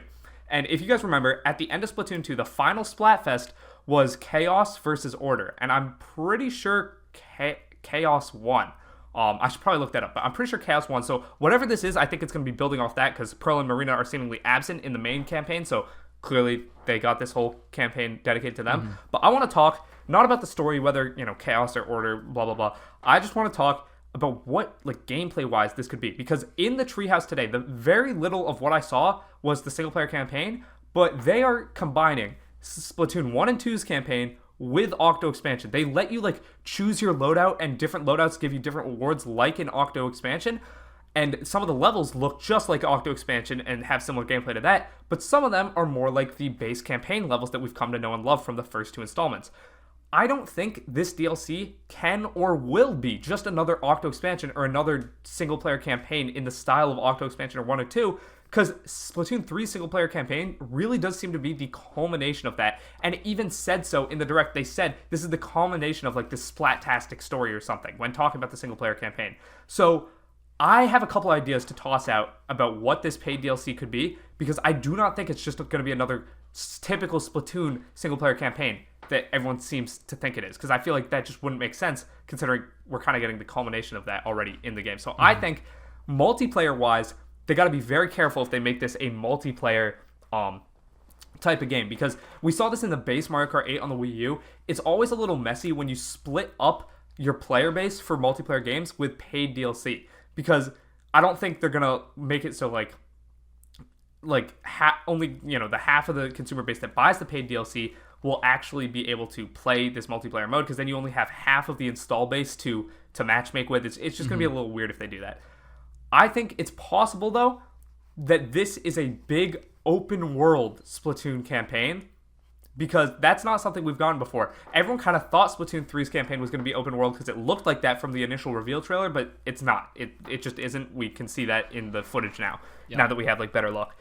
And if you guys remember, at the end of Splatoon 2, the final Splatfest was Chaos versus Order. And I'm pretty sure Chaos won. I should probably look that up, but I'm pretty sure Chaos won. So whatever this is, I think it's going to be building off that, because Pearl and Marina are seemingly absent in the main campaign. So clearly they got this whole campaign dedicated to them. But I want to talk not about the story, whether, Chaos or Order, blah, blah, blah. I just want to talk about what, like, gameplay-wise this could be. Because in the Treehouse today, the very little of what I saw was the single-player campaign, but they are combining Splatoon 1 and 2's campaign with Octo expansion. They let you, like, choose your loadout, and different loadouts give you different rewards, like in Octo expansion. And some of the levels look just like Octo expansion and have similar gameplay to that, but some of them are more like the base campaign levels that we've come to know and love from the first two installments. I don't think this DLC can or will be just another Octo expansion or another single-player campaign in the style of Octo expansion or 1 or 2, because Splatoon 3's single-player campaign really does seem to be the culmination of that. And it even said so in the direct. They said this is the culmination of, like, this Splat-tastic story or something when talking about the single-player campaign. So I have a couple ideas to toss out about what this paid DLC could be, because I do not think it's just going to be another typical Splatoon single-player campaign that everyone seems to think it is, because I feel like that just wouldn't make sense, considering we're kind of getting the culmination of that already in the game. So I think multiplayer-wise, they got to be very careful if they make this a multiplayer type of game, because we saw this in the base Mario Kart 8 on the Wii U. It's always a little messy when you split up your player base for multiplayer games with paid DLC, because I don't think they're gonna make it so only the half of the consumer base that buys the paid DLC will actually be able to play this multiplayer mode, because then you only have half of the install base to matchmake with. It's just going to be a little weird if they do that. I think it's possible, though, that this is a big open world Splatoon campaign, because that's not something we've gotten before. Everyone kind of thought Splatoon 3's campaign was going to be open world because it looked like that from the initial reveal trailer, but it's not. It just isn't. We can see that in the footage now, now that we have like better luck.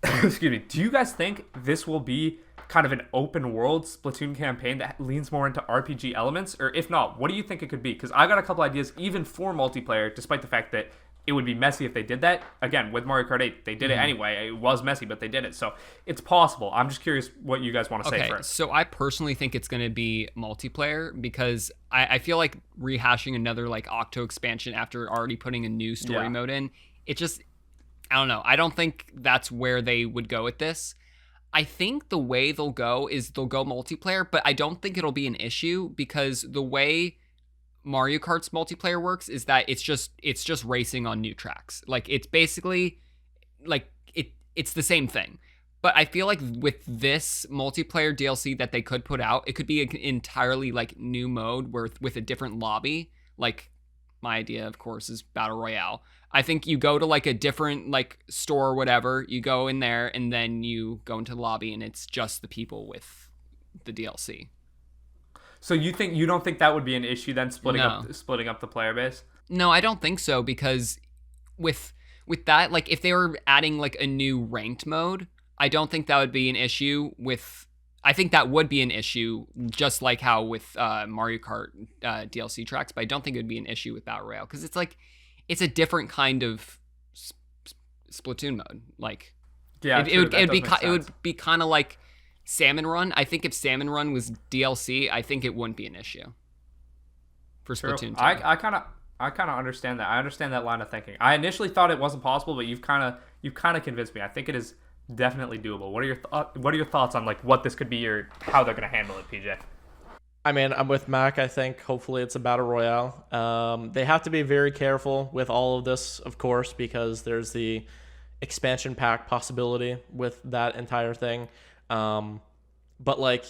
Excuse me. Do you guys think this will be kind of an open world Splatoon campaign that leans more into RPG elements? Or if not, what do you think it could be? Because I got a couple ideas even for multiplayer, despite the fact that it would be messy if they did that. Again, with Mario Kart 8, they did it anyway. It was messy, but they did it. So it's possible. I'm just curious what you guys want to say first. So I personally think it's going to be multiplayer, because I feel like rehashing another like Octo expansion after already putting a new story mode in, it just, I don't know. I don't think that's where they would go with this. I think the way they'll go is they'll go multiplayer, but I don't think it'll be an issue, because the way Mario Kart's multiplayer works is that it's just racing on new tracks. Like, it's basically like it's the same thing. But I feel like with this multiplayer DLC that they could put out, it could be an entirely like new mode with a different lobby. Like, my idea, of course, is Battle Royale. I think you go to like a different like store or whatever, you go in there and then you go into the lobby and it's just the people with the DLC. So you don't think that would be an issue then, splitting up the player base? No, I don't think so, because with that, like if they were adding like a new ranked mode, I don't think that would be an issue with. I think that would be an issue, just like how with Mario Kart DLC tracks, but I don't think it would be an issue with Battle Royale, because it's a different kind of Splatoon mode. Like, yeah, it would be kind of like Salmon Run. I think if Salmon Run was DLC, I think it wouldn't be an issue for Splatoon 2. I kind of understand that. I understand that line of thinking. I initially thought it wasn't possible, but you've kind of convinced me. I think it is definitely doable. What are your thoughts on like what this could be or how they're going to handle it, PJ? I mean, I'm with Mac. I think hopefully it's a Battle Royale. They have to be very careful with all of this, of course, because there's the expansion pack possibility with that entire thing. But like,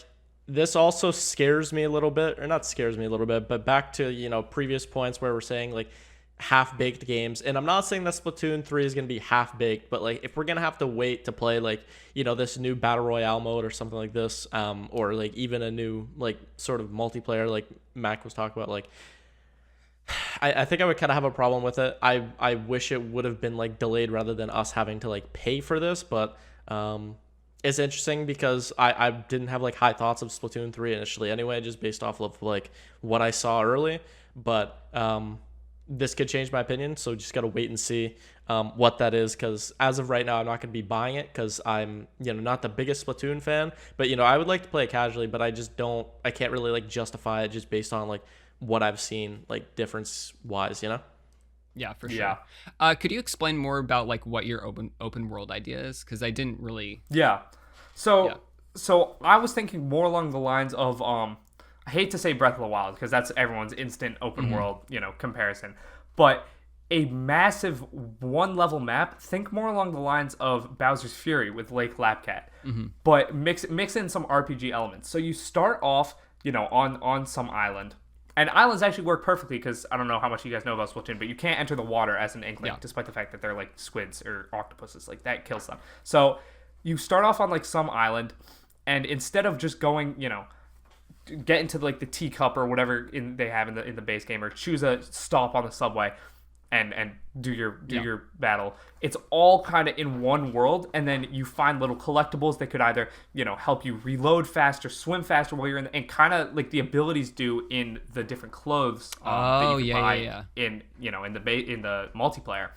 this also scares me a little bit, or not scares me a little bit, but back to, previous points where we're saying like half-baked games. And I'm not saying that Splatoon 3 is going to be half-baked, but like if we're going to have to wait to play like, this new Battle Royale mode or something like this, or like even a new like sort of multiplayer like Mac was talking about, like I think I would kind of have a problem with it. I wish it would have been like delayed rather than us having to like pay for this, but it's interesting because I didn't have like high thoughts of Splatoon 3 initially anyway, just based off of like what I saw early, but this could change my opinion, so just got to wait and see what that is, because as of right now, I'm not going to be buying it because I'm, not the biggest Splatoon fan, but, I would like to play it casually, but I can't really, like, justify it just based on, like, what I've seen, like, difference-wise, Yeah, for sure. Yeah. Could you explain more about, like, what your open world idea is? Because I didn't really... Yeah. So I was thinking more along the lines of... I hate to say Breath of the Wild because that's everyone's instant open world, comparison. But a massive one-level map, think more along the lines of Bowser's Fury with Lake Lapcat. But mix in some RPG elements. So you start off, on some island. And islands actually work perfectly because I don't know how much you guys know about Splatoon, but you can't enter the water as an Inkling, despite the fact that they're like squids or octopuses. Like, that kills them. So you start off on like some island, and instead of just going, get into like the teacup or whatever they have in the base game, or choose a stop on the subway and do your battle. It's all kind of in one world, and then you find little collectibles that could either help you reload faster, swim faster while you're in and kind of like the abilities do in the different clothes that you can buy in in the multiplayer.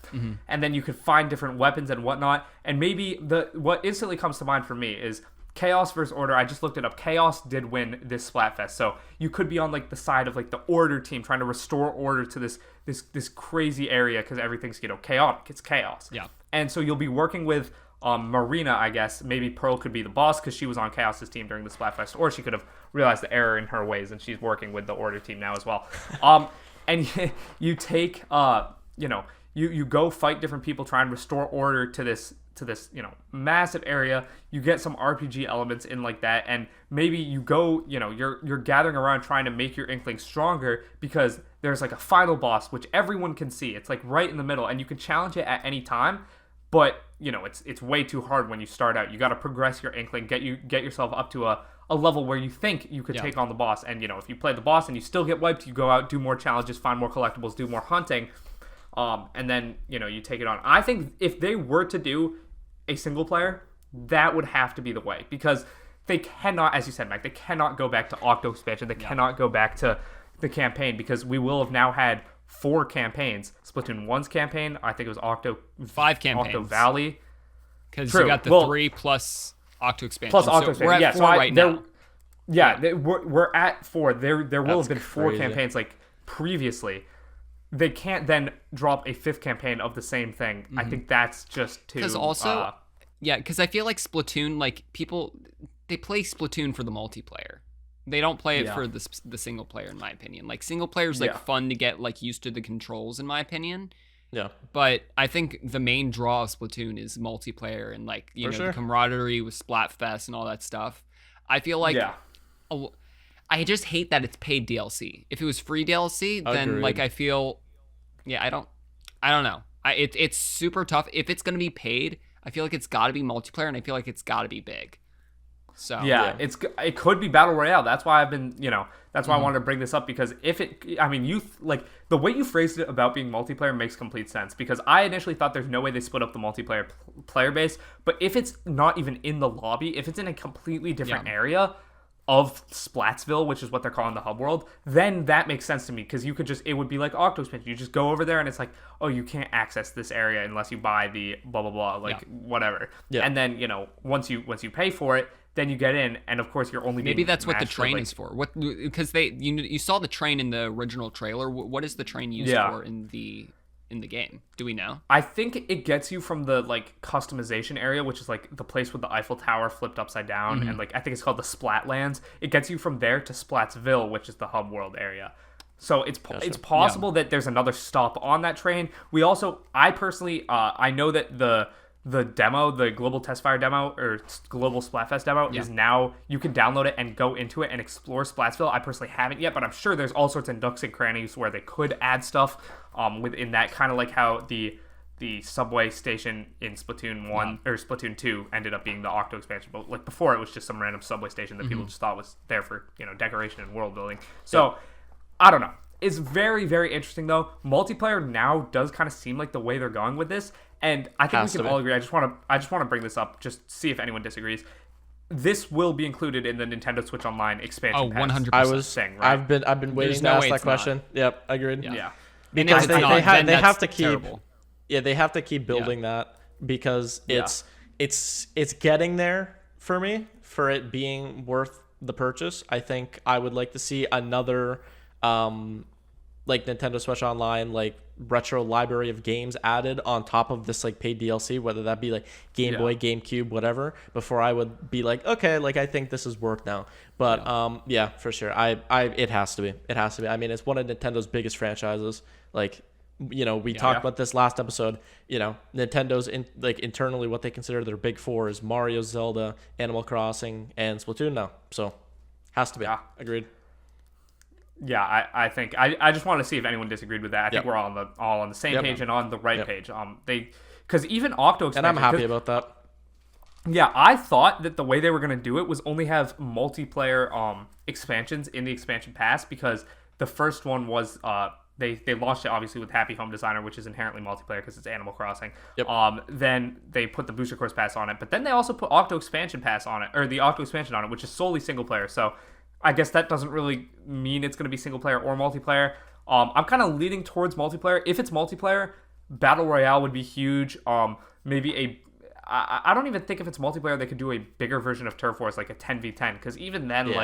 And then you could find different weapons and whatnot, and maybe what instantly comes to mind for me is Chaos versus Order. I just looked it up. Chaos did win this Splatfest, so you could be on like the side of like the Order team trying to restore order to this crazy area because everything's chaotic. It's chaos. Yeah. And so you'll be working with Marina, I guess. Maybe Pearl could be the boss because she was on Chaos's team during the Splatfest, or she could have realized the error in her ways and she's working with the Order team now as well. And you take you go fight different people, try and restore order to this massive area. You get some RPG elements in like that, and maybe you go, you're gathering around trying to make your Inkling stronger because there's like a final boss which everyone can see. It's like right in the middle, and you can challenge it at any time. But it's way too hard when you start out. You got to progress your Inkling, get yourself up to a level where you think you could take on the boss. And if you play the boss and you still get wiped, you go out, do more challenges, find more collectibles, do more hunting, and then you take it on. I think if they were to do a single player, that would have to be the way, because they cannot, as you said, Mike, they cannot go back to Octo expansion. They cannot go back to the campaign, because we will have now had 4 campaigns. Splatoon 1's campaign, I think it was Octo 5 campaigns. Octo Valley. Because you got the 3 plus Octo expansion. Plus Octo expansion. We're at 4 right now. We're at 4. There will have been 4 crazy. campaigns like previously. They can't then drop a 5th campaign of the same thing. I think that's just too... Because also, because I feel like Splatoon, like people, they play Splatoon for the multiplayer. They don't play it for the single player, in my opinion. Like single player is like fun to get like used to the controls, in my opinion. Yeah. But I think the main draw of Splatoon is multiplayer and like the camaraderie with Splatfest and all that stuff. I feel like I just hate that it's paid DLC. If it was free DLC, then like I feel I don't know. It's super tough. If it's gonna be paid, I feel like it's got to be multiplayer, and I feel like it's got to be big. So it could be Battle Royale. That's why I've been, that's why I wanted to bring this up, because the way you phrased it about being multiplayer makes complete sense, because I initially thought there's no way they split up the multiplayer player base, but if it's not even in the lobby, if it's in a completely different area of Splatsville, which is what they're calling the hub world, then that makes sense to me, because it would be like Octo expansion. You just go over there and it's like, oh, you can't access this area unless you buy the blah blah blah, whatever. Yeah. And then once you pay for it, then you get in, and of course you're only maybe that's what the train is for. What, because you saw the train in the original trailer. What is the train used for in the game? Do we know? I think it gets you from the customization area, which is like the place with the Eiffel Tower flipped upside down, and I think it's called the Splatlands. It gets you from there to Splatsville, which is the hub world area. So it's possible that there's another stop on that train. I personally, I know that the demo, the Global Testfire demo or Global Splatfest demo is now, you can download it and go into it and explore Splatsville. I personally haven't yet, but I'm sure there's all sorts of nooks and crannies where they could add stuff within that, kind of like how the subway station in Splatoon 1 or Splatoon 2 ended up being the Octo expansion. But like before, it was just some random subway station that people just thought was there for decoration and world building. So I don't know. It's very, very interesting though. Multiplayer now does kind of seem like the way they're going with this. And I think we can all agree. I just want to bring this up, just see if anyone disagrees. This will be included in the Nintendo Switch Online expansion pass. 100%. I was saying, right? I've been waiting to ask that question. Yep, agreed. Yeah. Because they have to keep terrible. They have to keep building that, because it's getting there for me, for it being worth the purchase. I think I would like to see another Nintendo Switch Online retro library of games added on top of this paid DLC, whether that be Game Boy, GameCube, whatever, before I would be okay, I think this is worth now. But for sure, it has to be. I mean, it's one of Nintendo's biggest franchises. We talked about this last episode. Nintendo's internally what they consider their big 4 is Mario, Zelda, Animal Crossing, and Splatoon now. So has to be. Agreed. Yeah, I think I just want to see if anyone disagreed with that. I think we're all on the same page and on the right page. Because even Octo expansion, and I'm happy about that. Yeah, I thought that the way they were going to do it was only have multiplayer expansions in the expansion pass, because the first one was they launched it obviously with Happy Home Designer, which is inherently multiplayer because it's Animal Crossing. Yep. Then they put the Booster Course pass on it, but then they also put Octo expansion pass on it, or the Octo expansion on it, which is solely single player. So I guess that doesn't really mean it's going to be single player or multiplayer. I'm kind of leaning towards multiplayer. If it's multiplayer, Battle Royale would be huge. Maybe I don't even think if it's multiplayer they could do a bigger version of Turf Wars, like a 10v10, because even then,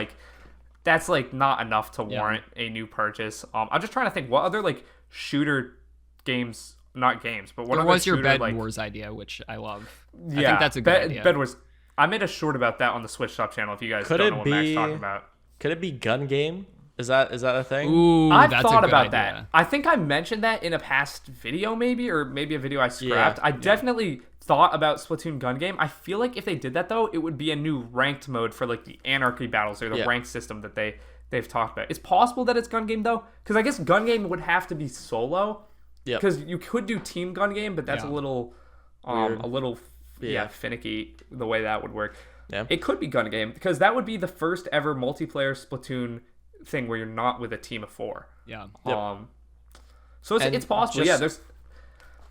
that's not enough to warrant a new purchase. I'm just trying to think what other shooter games, not games, but what there other was shooter, your Bed Wars idea, which I love. I think that's a good idea. Bed Wars. I made a short about that on the Switch Shop channel. If you guys don't know what Mac's talking about. Could it be Gun Game? Is that a thing? Ooh, I've that's thought a good about idea. that. I think I mentioned that in a past video, maybe a video I scrapped. I definitely thought about Splatoon gun game. I feel like if they did that though, it would be a new ranked mode for like the anarchy battles or the ranked system that they've talked about. It's possible that it's gun game though, because I guess gun game would have to be solo. Yeah. Because you could do team gun game, but that's a little finicky the way that would work. Yeah. It could be gun game because that would be the first ever multiplayer Splatoon thing where you're not with a team of 4. Yeah. So it's possible. There's.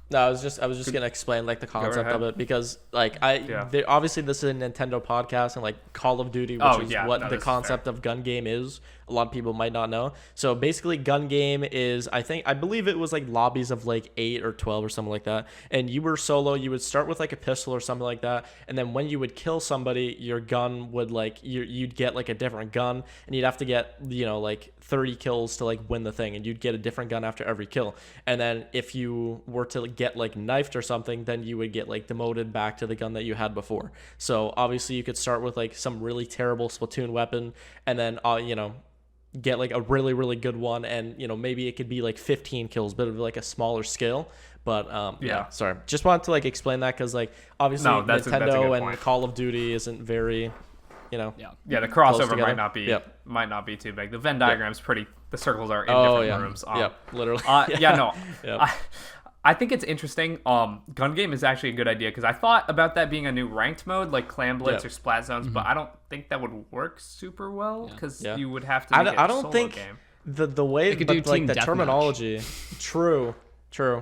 No, I was just gonna explain like the concept of it because like obviously this is a Nintendo podcast and like Call of Duty, which is what the concept of gun game is. A lot of people might not know. So basically, gun game is I believe it was like lobbies of like 8 or 12 or something like that. And you were solo. You would start with like a pistol or something like that, and then when you would kill somebody, your gun would like you'd get like a different gun, and you'd have to get like 30 kills to like win the thing, and you'd get a different gun after every kill. And then if you were to get like knifed or something, then you would get like demoted back to the gun that you had before. So obviously you could start with like some really terrible Splatoon weapon, and then get like a really really good one, and maybe it could be like 15 kills, but of like a smaller scale. But sorry, just wanted to like explain that because like obviously Nintendo and Call of Duty isn't very the crossover might not be too big. The Venn diagram's pretty. The circles are in different rooms. Literally. I think it's interesting. Gun game is actually a good idea because I thought about that being a new ranked mode like Clan Blitz or Splat Zones, but I don't think that would work super well because you would have to. I don't think game. the way but like the terminology. True.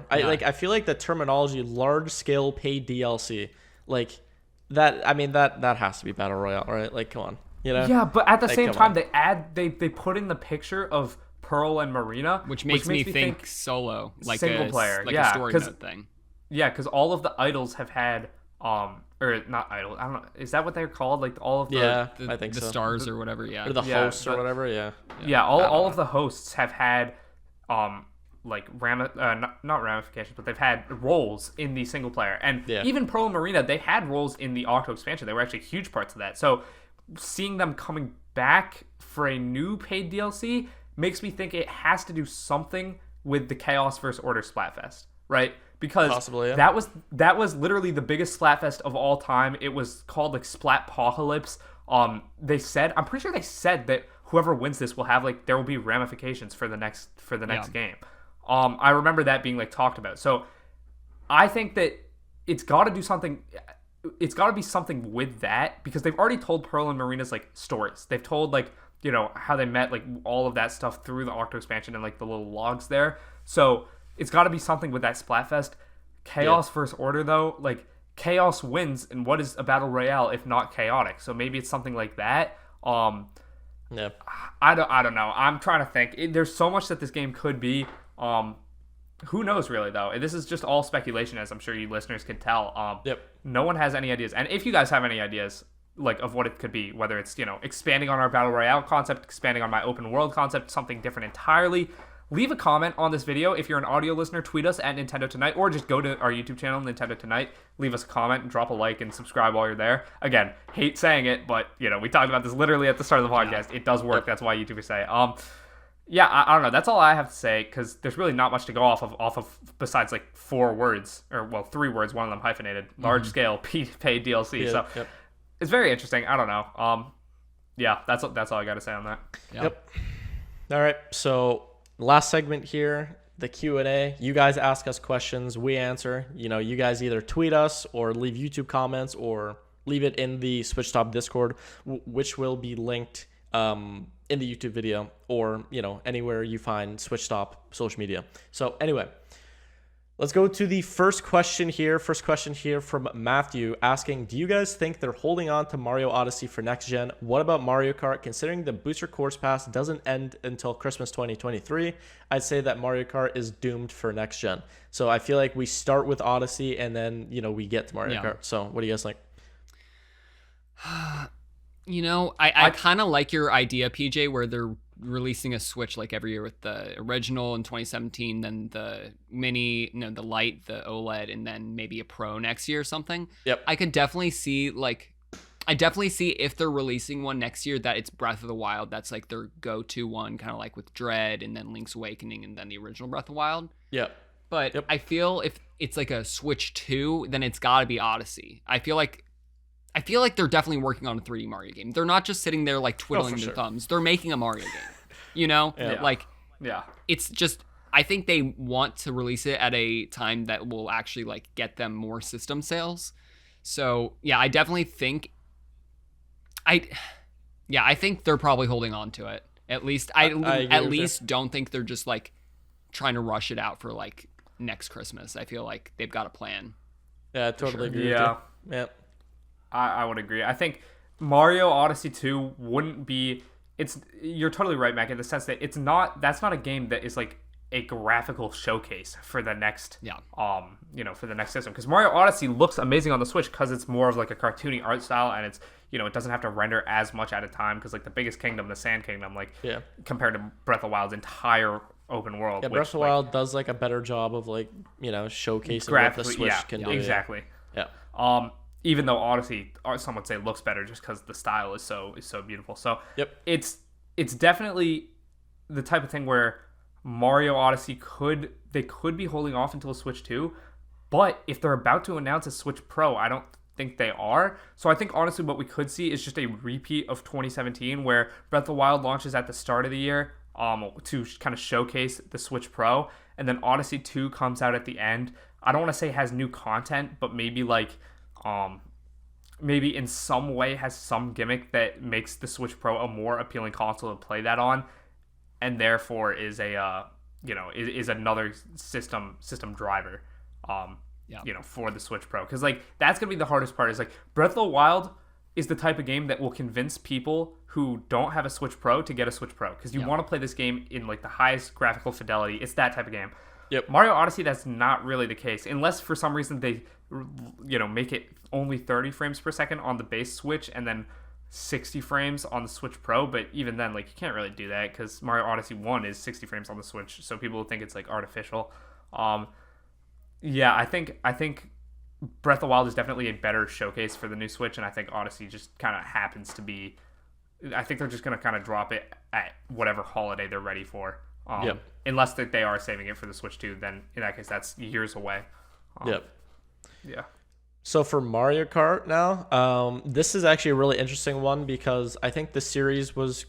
I feel like the terminology large scale paid DLC like that. I mean that has to be battle royale, right? Like come on, Yeah, but at the same time they put in the picture of Pearl and Marina, which makes me think solo, like single player, like a story mode thing. Yeah, because all of the idols have had or not idols. I don't know. Is that what they're called? Like all of the I think the stars or whatever. Yeah, or the hosts or whatever. All of the hosts have had like not ramifications, but they've had roles in the single player, and even Pearl and Marina, they had roles in the Octo expansion. They were actually huge parts of that. So seeing them coming back for a new paid DLC makes me think it has to do something with the Chaos vs. Order Splatfest, right? Because possibly, that was literally the biggest Splatfest of all time. It was called like Splatpocalypse. I'm pretty sure they said that whoever wins this will have like there will be ramifications for the next game. I remember that being like talked about. So I think that it's got to do something. It's got to be something with that because they've already told Pearl and Marina's like stories. They've told like how they met, like all of that stuff through the Octo expansion and like the little logs there. So it's got to be something with that Splatfest. Chaos versus Order though, like Chaos wins, and what is a battle royale if not chaotic? So maybe it's something like that. I don't know. I'm trying to think. There's so much that this game could be. Who knows really though? This is just all speculation, as I'm sure you listeners can tell. No one has any ideas, and if you guys have any ideas like of what it could be, whether it's expanding on our battle royale concept, expanding on my open world concept, something different entirely, leave a comment on this video. If you're an audio listener, tweet us at Nintendo Tonight, or just go to our YouTube channel, Nintendo Tonight, leave us a comment and drop a like and subscribe while you're there. Again, hate saying it, but we talked about this literally at the start of the podcast. It does work. That's why YouTubers say I don't know. That's all I have to say because there's really not much to go off of besides like 4 words, or well 3 words, one of them hyphenated. Large scale paid DLC. It's very interesting. I don't know. That's all I got to say on that. Yep. All right. So last segment here, the Q&A. You guys ask us questions, we answer. You guys either tweet us or leave YouTube comments or leave it in the SwitchTop Discord, which will be linked in the YouTube video or anywhere you find SwitchTop social media. So anyway, let's go to the first question here. First question here from Matthew asking, do you guys think they're holding on to Mario Odyssey for next gen? What about Mario Kart? Considering the Booster Course Pass doesn't end until Christmas 2023, I'd say that Mario Kart is doomed for next gen. So I feel like we start with Odyssey and then, we get to Mario Kart. So what do you guys think? I kind of like your idea, PJ, where they're releasing a Switch like every year with the original in 2017, then the mini, the light, the OLED, and then maybe a Pro next year or something. Yep. I could definitely see like I definitely see if they're releasing one next year that it's Breath of the Wild. That's like their go-to one, kind of like with Dread and then Link's Awakening and then the original Breath of the Wild. Yeah. But I feel if it's like a Switch 2, then it's got to be Odyssey. I feel like they're definitely working on a 3D Mario game. They're not just sitting there like twiddling their thumbs. They're making a Mario game. You know? It's just, I think they want to release it at a time that will actually like get them more system sales. So, yeah, I definitely think I think they're probably holding on to it. At least I at least don't think they're just like trying to rush it out for like next Christmas. I feel like they've got a plan. Yeah, I totally agree. Yeah. Yeah. I would agree. I think Mario Odyssey 2 wouldn't be you're totally right, Mac, in the sense that that's not a game that is like a graphical showcase for the next for the next system, because Mario Odyssey looks amazing on the Switch because it's more of like a cartoony art style, and it's it doesn't have to render as much at a time, because like the biggest kingdom, the Sand Kingdom, compared to Breath of the Wild's entire open world, Breath of the Wild does like a better job of like showcasing what the Switch can do. Exactly. Even though Odyssey, some would say, looks better just because the style is so beautiful. So it's definitely the type of thing where Mario Odyssey could be holding off until Switch 2, but if they're about to announce a Switch Pro, I don't think they are. So I think honestly what we could see is just a repeat of 2017, where Breath of the Wild launches at the start of the year to kind of showcase the Switch Pro, and then Odyssey 2 comes out at the end. I don't want to say has new content, but maybe like maybe in some way has some gimmick that makes the Switch Pro a more appealing console to play that on, and therefore is is another system driver for the Switch Pro, because like that's gonna be the hardest part. Is like Breath of the Wild is the type of game that will convince people who don't have a Switch Pro to get a Switch Pro, because you want to play this game in like the highest graphical fidelity. It's that type of game. Mario Odyssey, that's not really the case, unless for some reason they make it only 30 frames per second on the base Switch and then 60 frames on the Switch Pro. But even then, like, you can't really do that, because Mario Odyssey 1 is 60 frames on the Switch, so people will think it's like artificial. I think Breath of the Wild is definitely a better showcase for the new Switch, and I think Odyssey just kind of happens to be, I think they're just going to kind of drop it at whatever holiday they're ready for. Unless they are saving it for the Switch 2, then in that case that's years away. Yeah. So for Mario Kart now, this is actually a really interesting one, because I think the series was,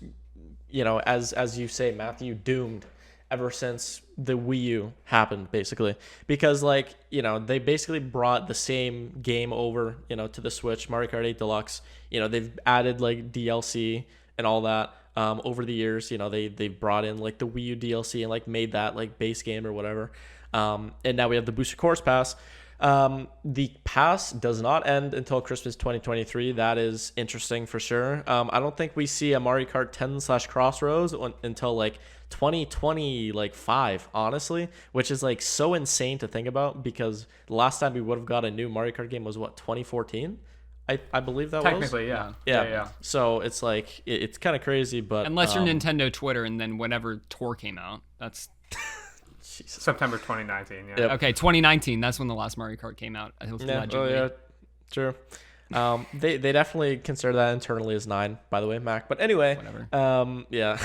as you say, Matthew, doomed ever since the Wii U happened, basically. Because they basically brought the same game over, to the Switch, Mario Kart 8 Deluxe. They've added like DLC and all that. Over the years, they brought in like the Wii U DLC and like made that like base game or whatever. And now we have the Booster Course Pass. The pass does not end until Christmas 2023. That is interesting for sure. I don't think we see a Mario Kart 10/Crossroads until like 2025, honestly, which is like so insane to think about, because the last time we would have got a new Mario Kart game was 2014. I believe that technically, was. Yeah. So it's like it's kind of crazy, but unless you're Nintendo Twitter, and then whenever Tour came out, that's September 2019. Yeah. Yep. Okay, 2019. That's when the last Mario Kart came out. True. They definitely consider that internally as 9, by the way, Mac. But anyway, whatever. Yeah.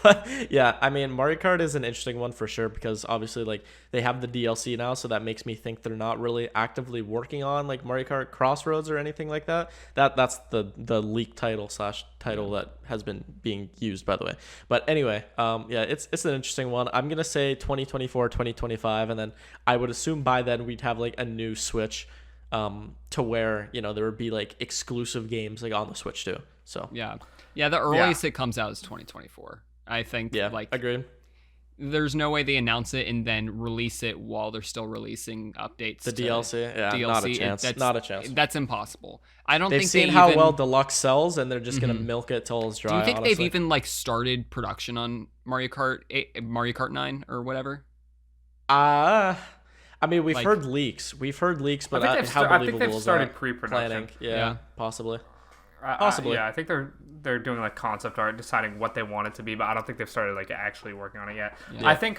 But yeah, I mean, Mario Kart is an interesting one for sure, because obviously like they have the DLC now, so that makes me think they're not really actively working on like Mario Kart Crossroads or anything like that. That's the leak title that has been being used, by the way. But anyway, it's an interesting one. I'm gonna say 2024, 2025, and then I would assume by then we'd have like a new Switch, to where there would be like exclusive games like on the Switch too. So yeah, the earliest it comes out is 2024. I think. Agreed. There's no way they announce it and then release it while they're still releasing updates. The DLC, not a chance. Not a chance. That's impossible. I don't think they've seen how well Deluxe sells, and they're just gonna milk it till it's dry. Do you think honestly. they've even like started production on Mario Kart 9 or whatever? I mean, we've heard leaks. But I think they've started planning? pre-production. Yeah, possibly. I think they're doing like concept art, deciding what they want it to be, but I don't think they've started like actually working on it yet. I think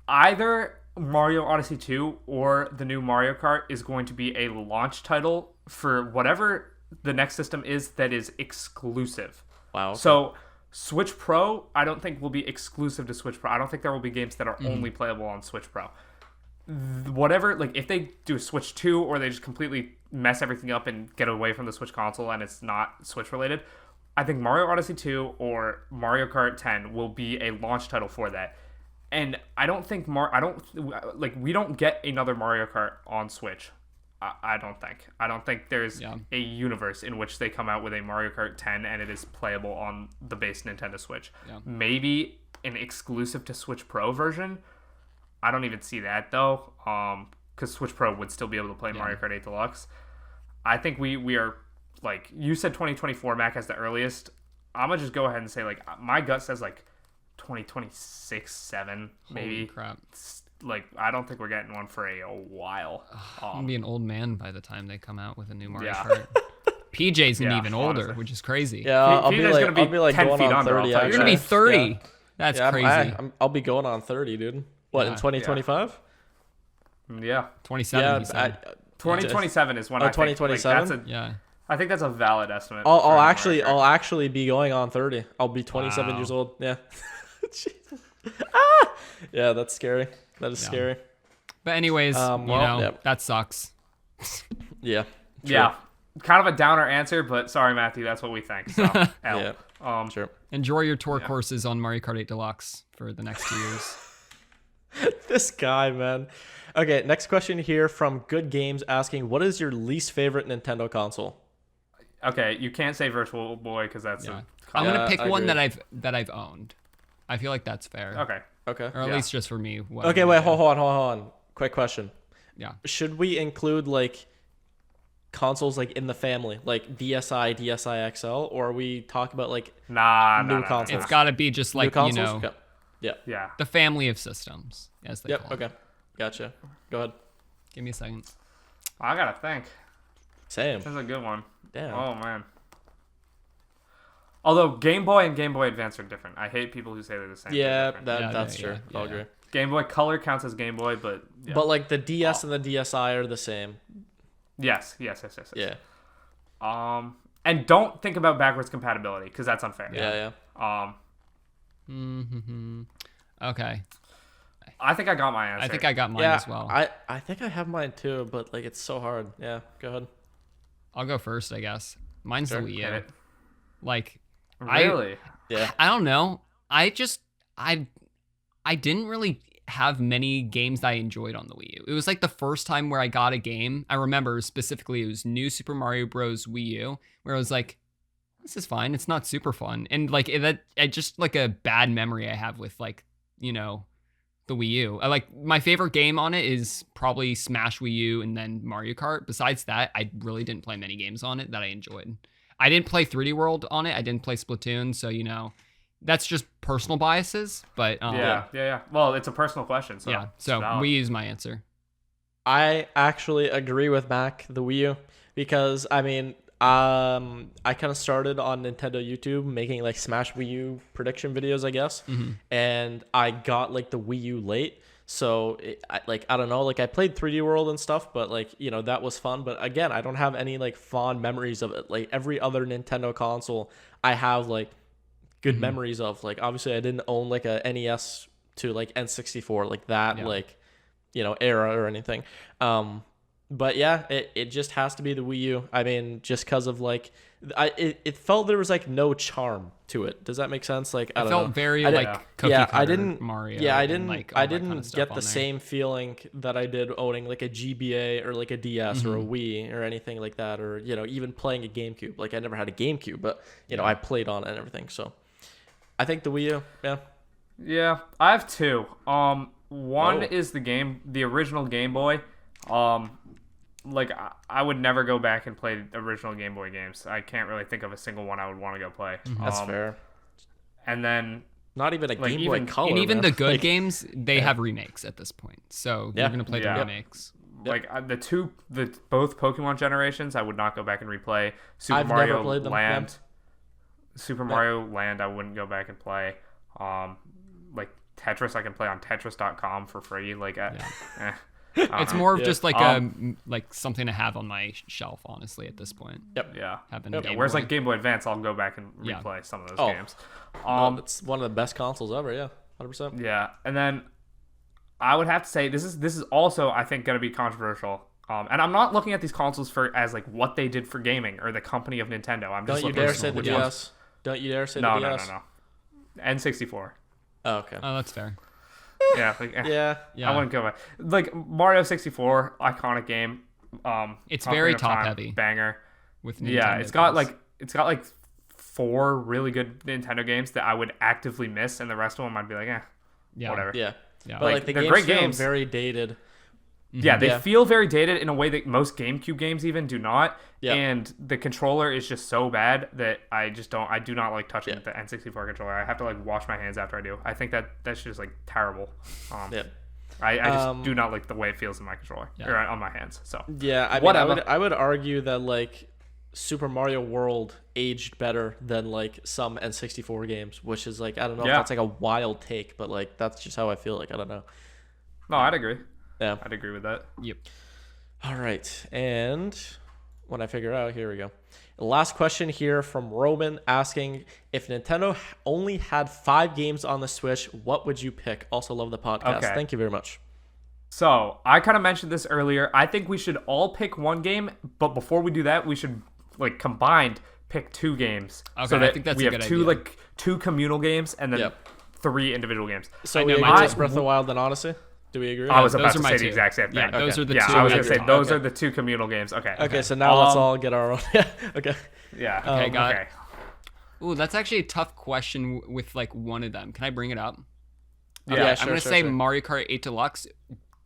either Mario Odyssey 2 or the new Mario Kart is going to be a launch title for whatever the next system is that is exclusive. Wow. Okay. So Switch Pro, I don't think will be exclusive to Switch Pro. I don't think there will be games that are only playable on Switch Pro. Whatever, like if they do a Switch 2 or they just completely mess everything up and get away from the Switch console and it's not Switch related, I think Mario Odyssey 2 or Mario Kart 10 will be a launch title for that. And I don't think we don't get another Mario Kart on Switch. I don't think there's a universe in which they come out with a Mario Kart 10 and it is playable on the base Nintendo Switch. Yeah. Maybe an exclusive to Switch Pro version. I don't even see that though, because Switch Pro would still be able to play Mario Kart 8 Deluxe. I think we are, like, you said 2024, Mac, as the earliest. I'm going to just go ahead and say, like, my gut says, like, 2026, 7, maybe. Holy crap. Like, I don't think we're getting one for a while. I'm going to be an old man by the time they come out with a new Mario Kart. PJ's going to be even older, honestly. Which is crazy. Yeah, I'll be like 10 going feet on 30. You're going to be 30. Yeah. That's crazy. I'll be going on 30, dude. What, in 2025? Yeah. 27, 2027 is when I think. 2027? I think that's a valid estimate. I'll actually be going on 30. I'll be 27 years old. Yeah. Yeah, that's scary. That is scary. But anyways, that sucks. Yeah. True. Yeah. Kind of a downer answer, but sorry, Matthew, that's what we think. So, sure. Enjoy your tour courses on Mario Kart 8 Deluxe for the next 2 years. This guy, man. Okay, next question here from Good Games asking, what is your least favorite Nintendo console? Okay, you can't say Virtual Boy because that's I'm gonna pick one that I've owned. I feel like that's fair. Okay. Or at least just for me. Okay, wait, hold on. Quick question. Yeah. Should we include like consoles like in the family, like DSi, DSi XL, or are we talk about like new consoles? It's got to be just like, Okay. Yeah. The family of systems, as they call it. Okay. Gotcha. Go ahead. Give me a second. I gotta think. Same. That's a good one. Damn. Oh man. Although Game Boy and Game Boy Advance are different. I hate people who say they're the same. Yeah, that's true. I'll agree. Game Boy Color counts as Game Boy, but like the DS and the DSi are the same. Yes. Yeah. And don't think about backwards compatibility because that's unfair. Yeah. Okay. I think I got my answer. I think I got mine as well. I think I have mine too, but like it's so hard. Yeah, go ahead. I'll go first, I guess. Mine's the Wii U. Like, really? I don't know. I didn't really have many games that I enjoyed on the Wii U. It was like the first time where I got a game. I remember specifically it was New Super Mario Bros. Wii U, where I was like, this is fine. It's not super fun. And like I just like a bad memory I have with like, the Wii U. My favorite game on it is probably Smash Wii U and then Mario Kart. Besides that, I really didn't play many games on it that I enjoyed. I didn't play 3D World on it. I didn't play Splatoon. So, that's just personal biases. But yeah. Well, it's a personal question. So yeah. So Wii U is my answer. I actually agree with Mac, the Wii U, because I mean, I kind of started on Nintendo YouTube making like Smash Wii U prediction videos, I guess. Mm-hmm. And I got like the Wii U late. So I don't know, like I played 3D World and stuff, but like, that was fun. But again, I don't have any like fond memories of it. Like every other Nintendo console I have like good memories of. Like obviously I didn't own like a NES to like N64, like that, like, era or anything. But yeah, it just has to be the Wii U. I mean, just because of like, it felt there was like no charm to it. Does that make sense? Like I don't know. Felt very like cookie cutter Mario. Yeah, I didn't. Like, I didn't get the same feeling that I did owning like a GBA or like a DS or a Wii or anything like that, or even playing a GameCube. Like I never had a GameCube, but I played on it and everything. So I think the Wii U. Yeah. Yeah, I have two. One is the original Game Boy. Like I would never go back and play the original Game Boy games. I can't really think of a single one I would want to go play. That's fair. And then not even a Game Boy Color. And even the good games, they have remakes at this point. So you're gonna play the remakes. Like both Pokemon generations, I would not go back and replay. I've never played them. Land. Super Mario Land, I wouldn't go back and play. Like Tetris, I can play on Tetris.com for free. Like, It's more of just like like something to have on my shelf, honestly, at this point. Yep. Yeah. Game Whereas Boy. like Game Boy Advance, I'll go back and replay some of those games. It's one of the best consoles ever. Yeah, 100%. Yeah, and then I would have to say this is also, I think, going to be controversial. And I'm not looking at these consoles as like what they did for gaming or the company of Nintendo. I'm just looking at the DS. Don't you dare say the DS. No. N64. Oh, okay. Oh, that's fair. Yeah, yeah. I wouldn't go back. Like Mario 64, iconic game. It's very top heavy. Banger. With Nintendo yeah, it's got like 4 really good Nintendo games that I would actively miss, and the rest of them I'd be like, whatever. Yeah. Yeah. But like the games great games, very dated. Yeah, they feel very dated in a way that most GameCube games even do not. Yeah. And the controller is just so bad that I do not like touching the N64 controller. I have to like wash my hands after I do. I think that's just like terrible. I just do not like the way it feels in my controller or on my hands. So yeah, I would argue that like Super Mario World aged better than like some N64 games, which is like, I don't know if that's like a wild take, but like that's just how I feel. Like, I don't know. No, I'd agree. Yeah, I'd agree with that. Yep. All right, and when I figure out, here we go. Last question here from Roman asking, if Nintendo only had 5 games on the Switch, what would you pick? Also love the podcast. Okay. Thank you very much. So I kind of mentioned this earlier. I think we should all pick one game, but before we do that, we should like combined pick 2 games. Okay, so that I think that's we a have good 2 idea. 2 communal games and then 3 individual games. So we agree Breath of the Wild and Odyssey? Do we agree? I was about those to are say my the 2. exact same thing. Yeah, those are the 2. I was going to say those Okay. are the 2 communal games. Okay, so now let's all get our own. Okay. Yeah. Okay, got it. Okay. Ooh, that's actually a tough question with like one of them. Can I bring it up? Yeah, Okay, sure, I'm gonna sure, say sure. Mario Kart 8 Deluxe.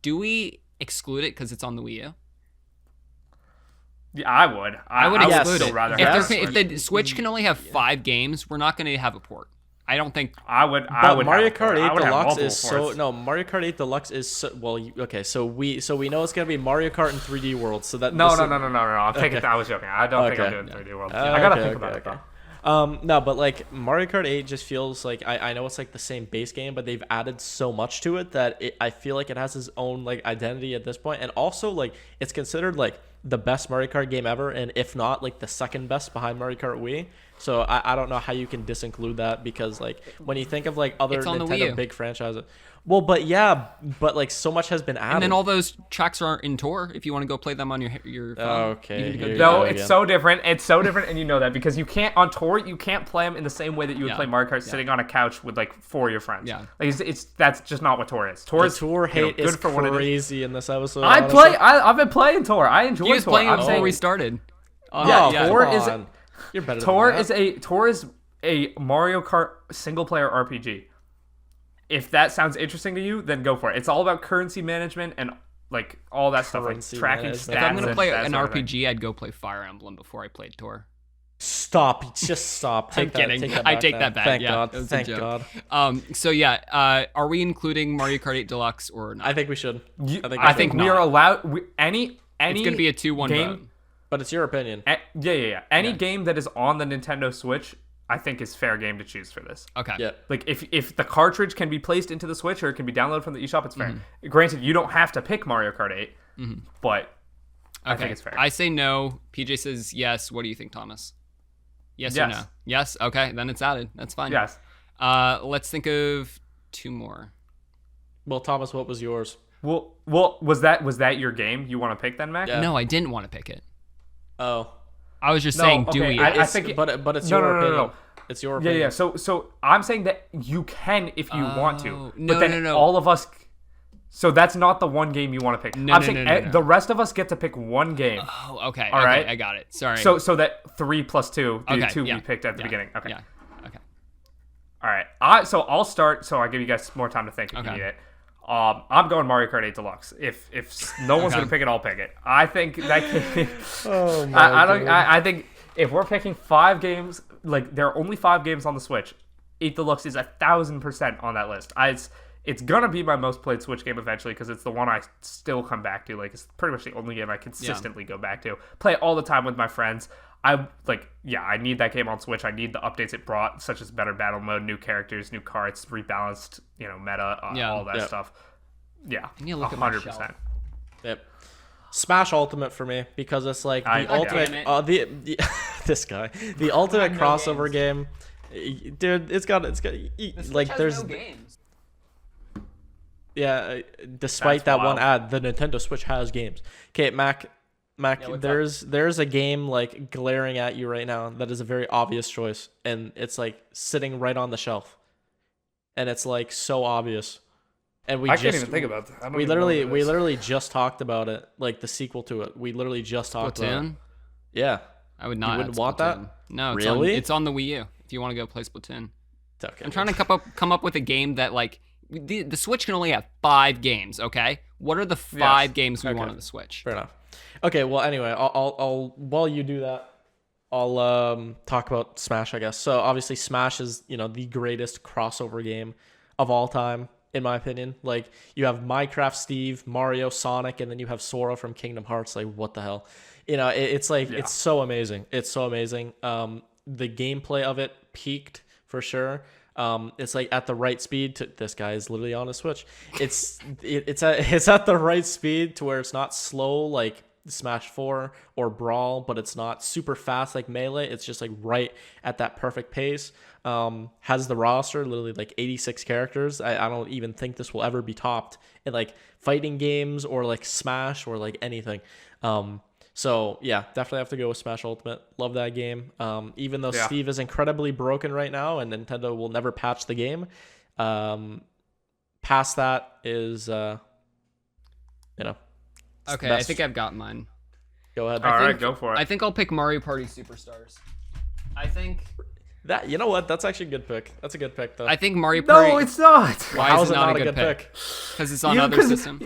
Do we exclude it because it's on the Wii U? Yeah, I would. I would exclude still it. rather If, have if the Switch can only have 5 games, we're not going to have a port. I don't think. I would. Mario have Kart 8 I would have Deluxe multiple is ports. Mario Kart 8 Deluxe is so well. Okay, so we know it's gonna be Mario Kart in 3D World. So that No. I'm taking. I was joking. I don't think I'm doing 3D World. I gotta think about it. Though. No, but like Mario Kart 8 just feels like I know it's like the same base game, but they've added so much to it that I feel like it has its own like identity at this point, and also like it's considered like the best Mario Kart game ever, and if not like the second best behind Mario Kart Wii. So I don't know how you can disinclude that, because like when you think of like other It's on the Wii Nintendo U. big franchises, but like so much has been added. And then all those tracks are in Tour if you want to go play them on your phone. Okay, You can go here do you that. No, go it's again. so different. It's so different, and you know that because you can't on tour. You can't play them in the same way that you would play Mario Kart sitting on a couch with like 4 of your friends. Yeah. like it's that's just not what tour is. Tour is Tour hate good is for what it is. crazy in this episode. I've been playing tour. I enjoy He was tour. playing it I'm before saying we started. You're better. Tour than that. is a Mario Kart single player RPG. If that sounds interesting to you, then go for it. It's all about currency management and like all that stuff, like Currency tracking management. stats. If I'm gonna and play that an sort of thing. RPG, I'd go play Fire Emblem before I played Tour. Stop! Just stop. I'm kidding. I take that back. Thank Yeah, God. it was a Thank joke. God. So are we including Mario Kart 8 Deluxe or not? I think we should. I think we not. are allowed any. It's gonna be a 2-1 game. vote. But it's your opinion. Yeah. Any game that is on the Nintendo Switch, I think is fair game to choose for this. Okay. Yeah. Like if the cartridge can be placed into the Switch or it can be downloaded from the eShop, it's fair. Granted, you don't have to pick Mario Kart 8, but I think it's fair. I say no. PJ says yes. What do you think, Thomas? Yes or Yes. no? Yes. Okay, then it's added. That's fine. Yes. Let's think of 2 more. Well, Thomas, what was yours? Well, was that your game you want to pick then, Mac? Yeah. No, I didn't want to pick it. Oh. I was just No, saying, do okay, we? I think but it's No, your no, no, opinion. no. It's your Yeah. opinion. So I'm saying that you can if you want to. No, but then no. all of us. So that's not the one game you want to pick. No, I'm no, saying no. the rest of us get to pick one game. Oh, okay. All right. I got it. Sorry. So that 3 plus 2, the Okay, 2 yeah, we picked at the yeah, beginning. Okay. Yeah. Okay. All right. So I'll start. So I give you guys more time to think if you Okay. need it. I'm going Mario Kart 8 Deluxe. If no one's Okay. gonna pick it, I'll pick it. I think that game. Oh my I think if we're picking 5 games, like there are only 5 games on the Switch, 8 Deluxe is 1,000% on that list. It's gonna be my most played Switch game eventually because it's the one I still come back to. Like it's pretty much the only game I consistently go back to. Play it all the time with my friends. I need that game on Switch. I need the updates it brought, such as better battle mode, new characters, new carts, rebalanced, meta, all that stuff. Yeah, I need to look at my 100%. shelf. Yep. Smash Ultimate for me because it's like the ultimate. This guy, the ultimate crossover game, dude. It's got like there's no games. Yeah, despite that one ad, the Nintendo Switch has games. Okay, Mac, there's a game like glaring at you right now that is a very obvious choice, and it's like sitting right on the shelf, and it's like so obvious. And I can't even think about that. We literally just talked about it, like the sequel to it. We literally just talked about it. Yeah, I would not. You wouldn't want that? No, really? It's on the Wii U. If you want to go play Splatoon, okay. I'm trying to come up with a game that like the Switch can only have 5 games. Okay, what are the 5 games we want on the Switch? Fair enough. Okay, well anyway, I'll while you do that, I'll talk about Smash, I guess. So obviously Smash is the greatest crossover game of all time. In my opinion, like you have Minecraft Steve, Mario, Sonic, and then you have Sora from Kingdom Hearts. Like, what the hell? It's like it's so amazing. It's so amazing. The gameplay of it peaked for sure. It's like at the right speed. This guy is literally on a Switch. It's at the right speed to where it's not slow like Smash 4 or Brawl, but it's not super fast like Melee. It's just like right at that perfect pace. Has the roster literally like 86 characters. I don't even think this will ever be topped in like fighting games or like Smash or like anything. So yeah, definitely have to go with Smash Ultimate. Love that game. Even though Steve is incredibly broken right now and Nintendo will never patch the game. Past that is Okay, I think I've got mine. Go ahead. All right, go for it. I think I'll pick Mario Party Superstars. I think that what? That's actually a good pick. That's a good pick, though. I think Mario Party. No, it's not. Why is it not a good pick? Because it's on other system.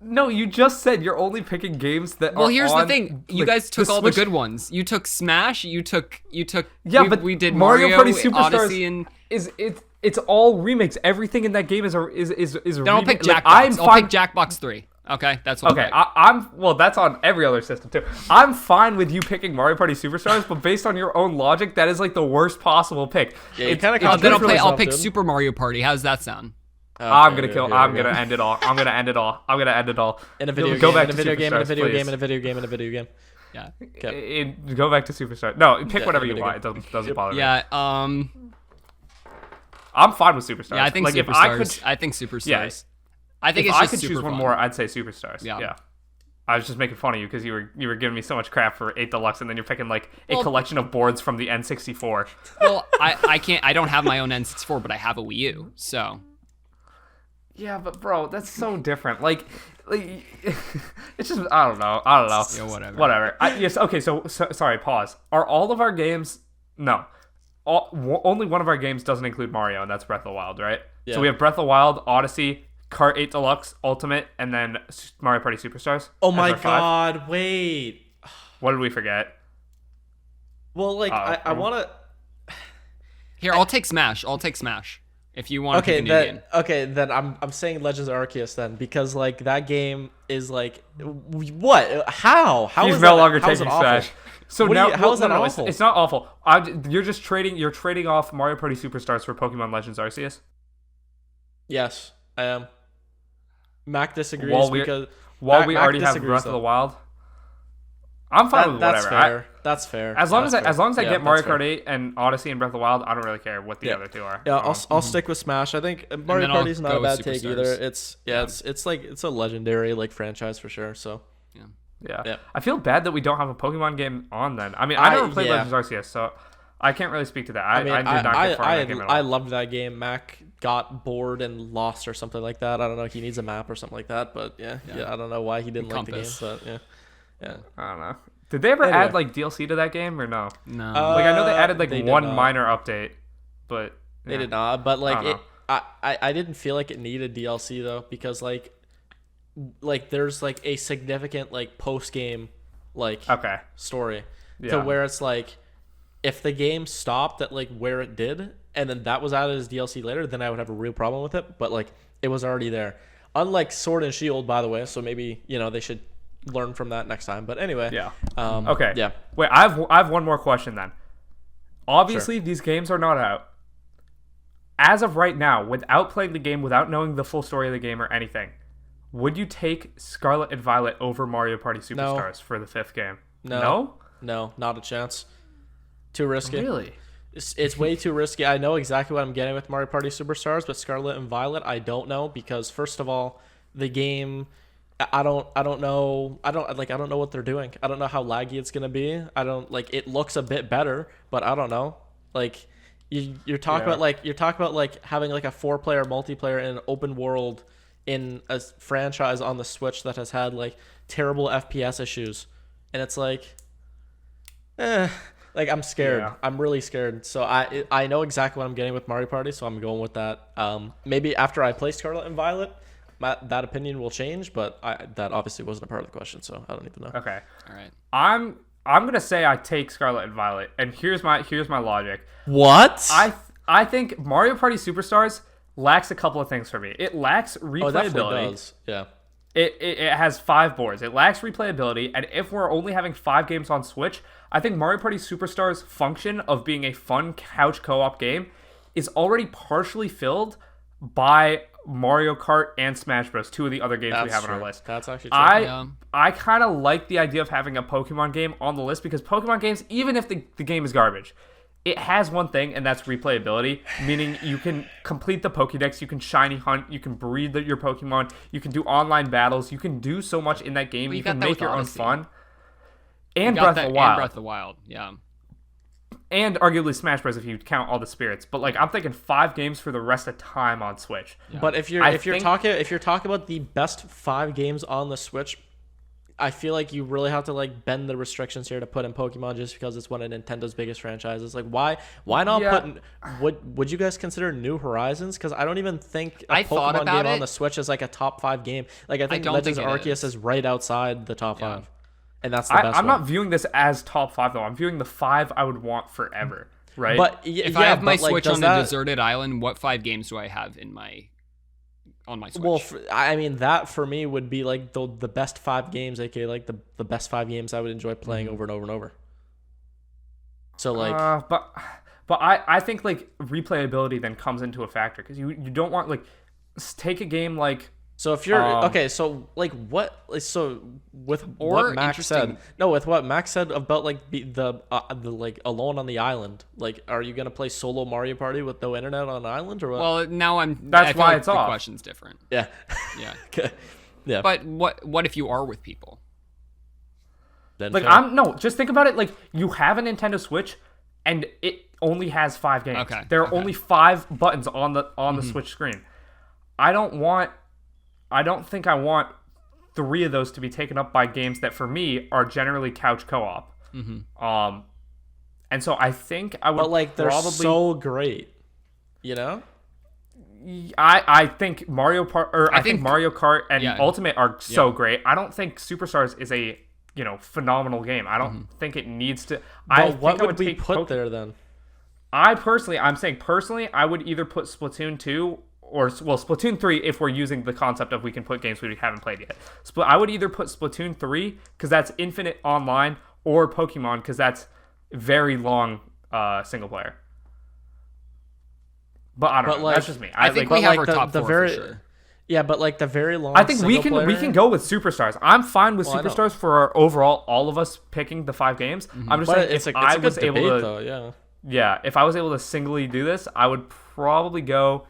No, you just said you're only picking games that. Well, here's the thing. You guys took all the good ones. You took Smash. You took. Yeah, but we did Mario Party Superstars Odyssey and it's all remakes. Everything in that game is a Then I'll pick Jackbox. I'll pick Jackbox 3. Okay, that's what. Okay, well, that's on every other system too. I'm fine with you picking Mario Party Superstars, but based on your own logic, that is like the worst possible pick. Yeah, you kind of. Then I'll pick Super Mario Party. How's that sound? Okay, I'm gonna end it all. I'm gonna end it all. In a video game. Go back to In a video game. Yeah. Okay. Go back to Superstar. No, pick whatever you want. It doesn't bother me. Yeah. I'm fine with Superstars. Yeah, I think like, Superstars. I think Superstars. Yeah. I think if it's I just could super choose one fun. more, I'd say Superstars. Yeah. I was just making fun of you because you were giving me so much crap for 8 Deluxe, and then you're picking like a collection of boards from the N64. Well, I can't. I don't have my own N64, but I have a Wii U, so. Yeah, but bro, that's so different. Like it's just I don't know. Yeah, whatever. Yes. Okay. So sorry. Pause. Are all of our games? No. Only one of our games doesn't include Mario, and that's Breath of the Wild, right? Yeah. So we have Breath of the Wild, Odyssey, Kart 8 Deluxe, Ultimate, and then Mario Party Superstars. Oh my God! 5. Wait. What did we forget? Well, like I want to. Here, I'll take Smash. If you want to pick a new game. Okay, then I'm saying Legends of Arceus then, because like that game is like what? How? He's no longer taking Smash. So now, how is that no, awful? It's not awful. You're just trading. You're trading off Mario Party Superstars for Pokemon Legends Arceus. Yes, I am. Mac disagrees because we already have Breath of the Wild. I'm fine with whatever. That's fair. As long as I get Mario Kart 8 and Odyssey and Breath of the Wild, I don't really care what the other two are. Yeah, I'll stick with Smash. I think Mario Party's not a bad take either. It's a legendary like franchise for sure. So yeah. I feel bad that we don't have a Pokemon game on then. I mean, I never played Legends Arceus, so I can't really speak to that. I did not get far in that game at all. I loved that game. Mac got bored and lost or something like that. I don't know. He needs a map or something like that. But yeah, I don't know why he didn't like the game. But yeah. I don't know. Did they ever add like DLC to that game or no? No. Like I know they added like one minor update, but they did not. But like I didn't feel like it needed DLC though, because like there's like a significant like post game like story to where it's like if the game stopped at like where it did and then that was added as DLC later, then I would have a real problem with it. But like it was already there. Unlike Sword and Shield, by the way, so maybe they should learn from that next time. But anyway, okay, yeah. Wait, I have one more question then. Obviously, these games are not out. As of right now, without playing the game, without knowing the full story of the game or anything, Would you take Scarlet and Violet over Mario Party Superstars for the 5th game? No, not a chance. Too risky. Really? It's way too risky. I know exactly what I'm getting with Mario Party Superstars, but Scarlet and Violet, I don't know, because first of all, the game, I don't know what they're doing. I don't know how laggy it's gonna be. It looks a bit better, but I don't know. Like you're talking about having like a 4-player multiplayer in an open world in a franchise on the Switch that has had like terrible FPS issues, and it's like, I'm scared. Yeah. I'm really scared. So I know exactly what I'm getting with Mario Party, so I'm going with that. Maybe after I play Scarlet and Violet, that opinion will change, but that obviously wasn't a part of the question, so I don't even know. Okay. All right. I'm gonna say I take Scarlet and Violet, and here's my logic. What? I think Mario Party Superstars lacks a couple of things for me. It lacks replayability. Oh, it definitely does. Yeah. It has 5 boards. It lacks replayability, and if we're only having 5 games on Switch, I think Mario Party Superstars' function of being a fun couch co-op game is already partially filled by Mario Kart and Smash Bros. 2 of the other games we have on our list. That's actually true. I kind of like the idea of having a Pokemon game on the list, because Pokemon games, even if the game is garbage, it has one thing, and that's replayability, meaning you can complete the Pokédex, you can shiny hunt, you can breed your Pokemon, you can do online battles, you can do so much in that game, you can make your own fun. And Breath of the Wild. And Breath of the Wild, yeah. And arguably Smash Bros. If you count all the spirits. But I'm thinking 5 games for the rest of time on Switch. Yeah. But if you're talking about the best 5 games on the Switch, I feel like you really have to bend the restrictions here to put in Pokemon, just because it's one of Nintendo's biggest franchises. Why not put? Would you guys consider New Horizons? Because I don't even think a Pokemon game on the Switch is a top 5 game. I think Legends Arceus is right outside the top 5, and that's the best. I'm not viewing this as top 5 though. I'm viewing the 5 I would want forever. Right. But if I have my Switch on a deserted island, what 5 games do I have on my Switch? Well, that for me would be the best 5 games, aka the best 5 games I would enjoy playing over and over and over. So but I think replayability then comes into a factor, because you don't want take a game like. So if you're okay, so with what Max said about the Alone on the Island, are you gonna play solo Mario Party with no internet on an island, or what? Well, now that's why it's off. The question's different. Yeah. Yeah. Okay. Yeah. But what if you are with people? Then just think about it. You have a Nintendo Switch, and it only has 5 games. Okay. There are only 5 buttons on the Switch screen. I don't think I want 3 of those to be taken up by games that for me are generally couch co-op. Mm-hmm. And so I think I would. But they're so great, you know. I think Mario Kart and Ultimate are so great. I don't think Superstars is a phenomenal game. I don't think it needs to. What would we put there then? I'm saying personally, I would either put Splatoon 2. Or Splatoon 3 if we're using the concept of we can put games we haven't played yet. I would either put Splatoon 3 because that's infinite online, or Pokemon because that's very long single player. But I don't know. That's just me. I think we have our top 4 for sure. Yeah, but the very long. I think we can go with Superstars. I'm fine with Superstars for our overall, all of us picking the 5 games. Mm-hmm. I'm just saying if I was able to, though, yeah, if I was able to singly do this, I would probably go.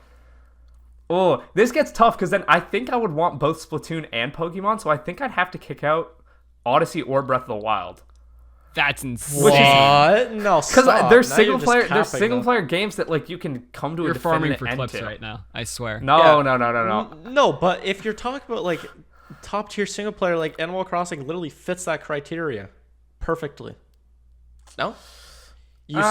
Oh, this gets tough, because then I think I would want both Splatoon and Pokemon, so I think I'd have to kick out Odyssey or Breath of the Wild. That's insane. What? No, because there's single player games that you can come to a definite end to. You're farming for clips right now. I swear. No. No, but if you're talking about top tier single player, Animal Crossing literally fits that criteria perfectly. No. You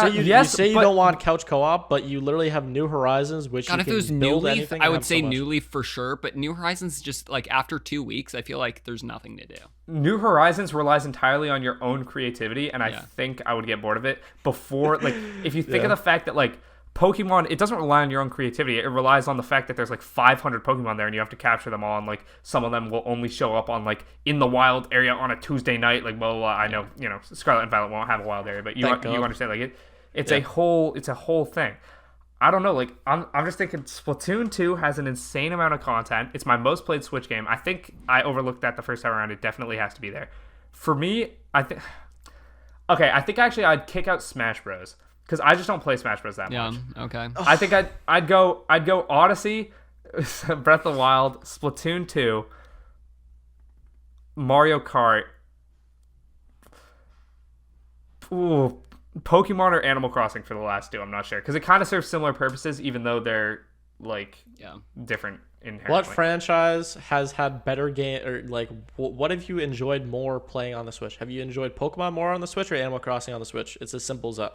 say you don't want couch co-op, but you literally have New Horizons, which if it was New Leaf, I would say New Leaf for sure. But New Horizons, just after 2 weeks, I feel like there's nothing to do. New Horizons relies entirely on your own creativity, and I think I would get bored of it before. If you think of the fact that Pokemon, it doesn't rely on your own creativity. It relies on the fact that there's 500 Pokemon there, and you have to capture them all. And some of them will only show up on in the wild area on a Tuesday night. Blah blah blah. I know Scarlet and Violet won't have a wild area, but you understand. It's a whole thing. I don't know. Like, I'm just thinking Splatoon 2 has an insane amount of content. It's my most played Switch game. I think I overlooked that the first time around. It definitely has to be there. For me, I think. Okay, I think actually I'd kick out Smash Bros. Because I just don't play Smash Bros. That much. Yeah. Okay. I think I'd go Odyssey, Breath of the Wild, Splatoon 2, Mario Kart. Ooh, Pokemon or Animal Crossing for the last two. I'm not sure because it kind of serves similar purposes, even though they're like different inherently. What franchise has had better game, or like what have you enjoyed more playing on the Switch? Have you enjoyed Pokemon more on the Switch or Animal Crossing on the Switch? It's as simple as that.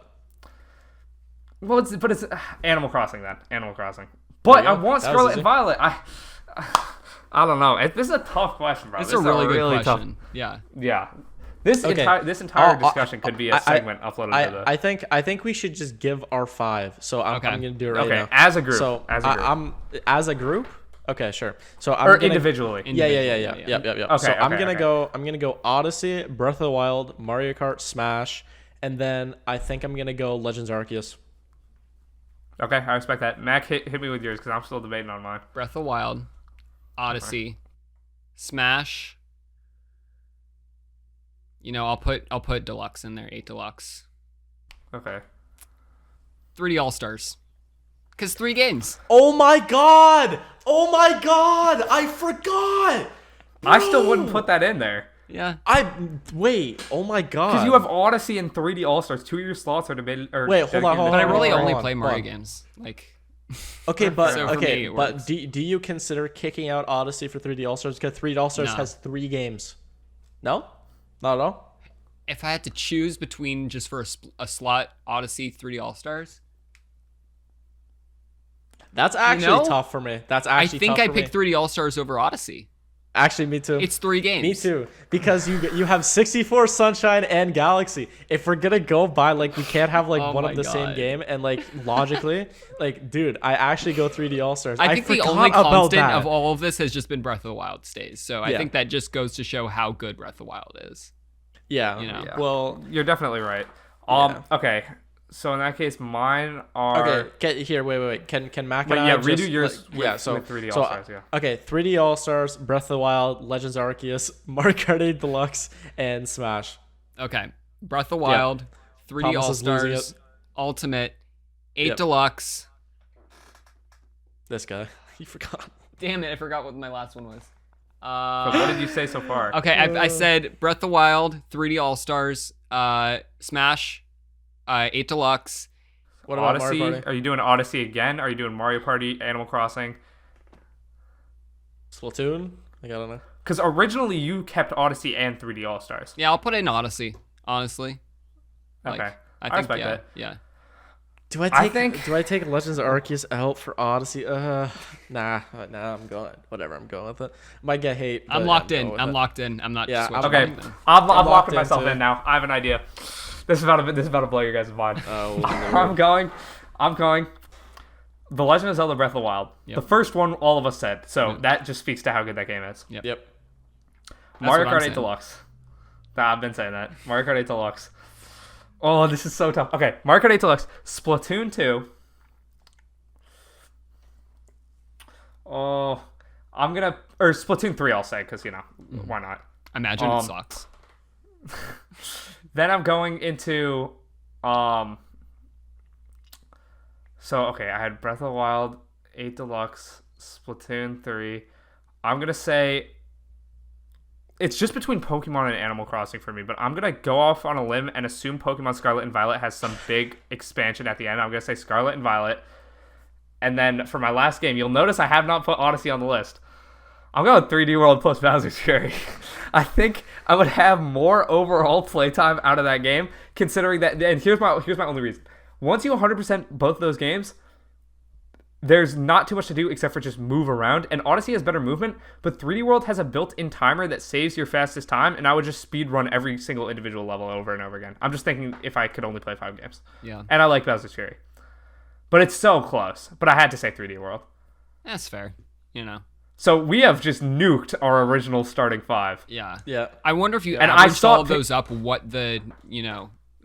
Well, it's Animal Crossing then. Animal Crossing. But I want Scarlet and Violet. I don't know. This is a tough question, bro. It's a really good question. Tough. Yeah. Yeah. This entire discussion could be a segment uploaded to the... I think we should just give our 5. So I'm going to do it right now. As a group. So as a group. Okay, sure. So individually. Yeah. Yep. Okay, so I'm gonna go Odyssey, Breath of the Wild, Mario Kart, Smash, and then I think I'm gonna go Legends Arceus. Okay, I respect that. Mac, hit me with yours because I'm still debating on mine. Breath of the Wild, Odyssey, Smash. You know, I'll put Deluxe in there, 8 Deluxe. Okay. 3D All Stars. Because 3 games. Oh my god! I forgot! Bro. I still wouldn't put that in there. Yeah. Wait. Oh my god. Because you have Odyssey and 3D All Stars. 2 of your slots are debated. Wait, hold on. But I really only play Mario games. Like. Okay, but so okay, but do you consider kicking out Odyssey for 3D All Stars because 3D All Stars has 3 games? No, not at all. If I had to choose between just for a slot, Odyssey, 3D All Stars. That's actually tough for me. I think I picked 3D All Stars over Odyssey. Actually, me too. It's 3 games. Me too. Because you have 64 Sunshine and Galaxy. If we're gonna go by like we can't have like one of the same game and like logically, like dude, I actually go 3D All Stars. I think the only constant of all of this has just been Breath of the Wild stays. So I think that just goes to show how good Breath of the Wild is. Yeah. You know? Yeah. Well, you're definitely right. Okay. So in that case, mine are... Okay, here, wait. Can Mac and I redo just, yours with 3D All-Stars, Okay, 3D All-Stars, Breath of the Wild, Legends Arceus, Mario Kart 8 Deluxe, and Smash. Okay, Breath of the Wild, 3D All-Stars, Ultimate, 8 Deluxe. This guy, you forgot. Damn it, I forgot what my last one was. But what did you say so far? Okay, I said Breath of the Wild, 3D All-Stars, Smash, 8 Deluxe. What about Odyssey? Mario Party? Are you doing Odyssey again? Are you doing Mario Party, Animal Crossing? Splatoon? I don't know. Because originally you kept Odyssey and 3D All Stars. Yeah, I'll put in Odyssey, honestly. Okay. I think, respect that. Yeah. Do I take Legends Arceus out for Odyssey? Nah, I'm going. Whatever, I'm going with it. Might get hate. I'm locked in. I'm not switching. Okay. I'm locking myself in now. I have an idea. This is about to blow your guys' mind. Oh, I'm going. The Legend of Zelda Breath of the Wild. Yep. The first one all of us said. So that just speaks to how good that game is. Yep. Mario Kart 8 Deluxe. I've been saying that. Mario Kart 8 Deluxe. Oh, this is so tough. Okay, Mario Kart 8 Deluxe. Splatoon 2. Oh, or Splatoon 3 I'll say, because, why not? Imagine it sucks. Then I'm going into, I had Breath of the Wild, 8 Deluxe, Splatoon 3. I'm going to say it's just between Pokemon and Animal Crossing for me, but I'm going to go off on a limb and assume Pokemon Scarlet and Violet has some big expansion at the end. I'm going to say Scarlet and Violet. And then for my last game, you'll notice I have not put Odyssey on the list. I'm going 3D World plus Bowser's Fury. I think I would have more overall playtime out of that game, considering that. And here's my only reason: once you 100% both of those games, there's not too much to do except for just move around. And Odyssey has better movement, but 3D World has a built-in timer that saves your fastest time, and I would just speed run every single individual level over and over again. I'm just thinking if I could only play 5 games. Yeah. And I like Bowser's Fury, but it's so close. But I had to say 3D World. That's fair. So we have just nuked our original starting 5. Yeah. Yeah. I wonder if you averaged all of those up, what the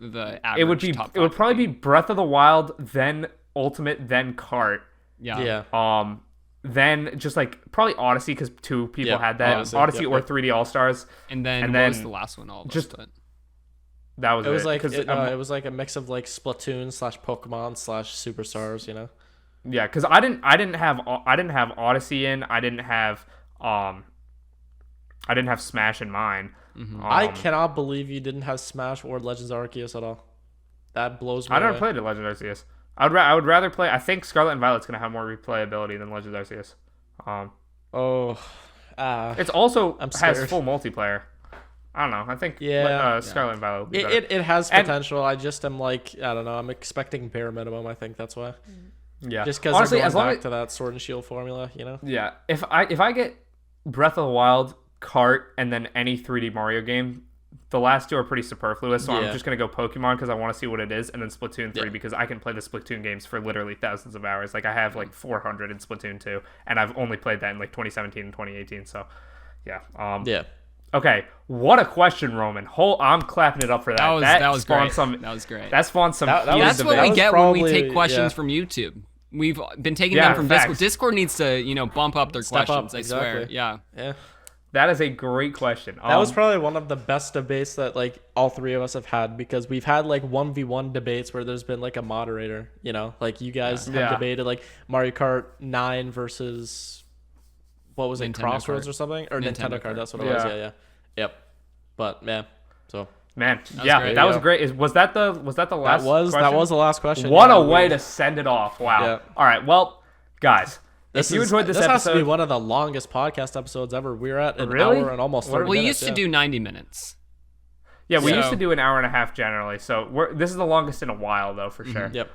average it would probably be Breath of the Wild, then Ultimate, then Kart. Yeah. Then just like probably Odyssey because 2 people had that. Odyssey or 3D All Stars. And then what was the last one? That was it. Was like it was like a mix of like Splatoon / Pokemon / Superstars, you know. Yeah, because I didn't have Odyssey in. I didn't have Smash in mine. Mm-hmm. I cannot believe you didn't have Smash or Legends Arceus at all. That blows me away. I never played the Legends Arceus. I would rather play. I think Scarlet and Violet's gonna have more replayability than Legends Arceus. It's also has full multiplayer. I don't know. I think Scarlet and Violet would be better. It has potential. I just am like, I don't know. I'm expecting bare minimum. I think that's why. Yeah. Just because honestly, as long back to that Sword and Shield formula, you know. Yeah. If I get Breath of the Wild, Kart, and then any 3D Mario game, the last 2 are pretty superfluous. So I'm just gonna go Pokemon because I want to see what it is, and then Splatoon 3 because I can play the Splatoon games for literally thousands of hours. Like I have like 400 in Splatoon 2, and I've only played that in like 2017 and 2018. So, yeah. Okay, what a question, Roman. I'm clapping it up for that. That was great. That was great. That spawned some. That's what we get when we take questions from YouTube. We've been taking them from Discord. Discord needs to, bump up their questions. I swear. Yeah. That is a great question. That was probably one of the best debates that like all 3 of us have had, because we've had like 1v1 debates where there's been like a moderator. You know, like you guys have debated like Mario Kart 9 versus. What was it, Crossroads Kart. Or something? Or Nintendo Kart, that's what it was. Yeah. Yep. But that was great. Was that the last question? That was the last question. What a way to send it off. Wow. Yeah. All right, well, guys, if you enjoyed this episode... This has to be one of the longest podcast episodes ever. We're at an hour and almost 30 minutes. We used to do 90 minutes. Yeah, we used to do an hour and a half generally. So this is the longest in a while, though, for sure. Yep.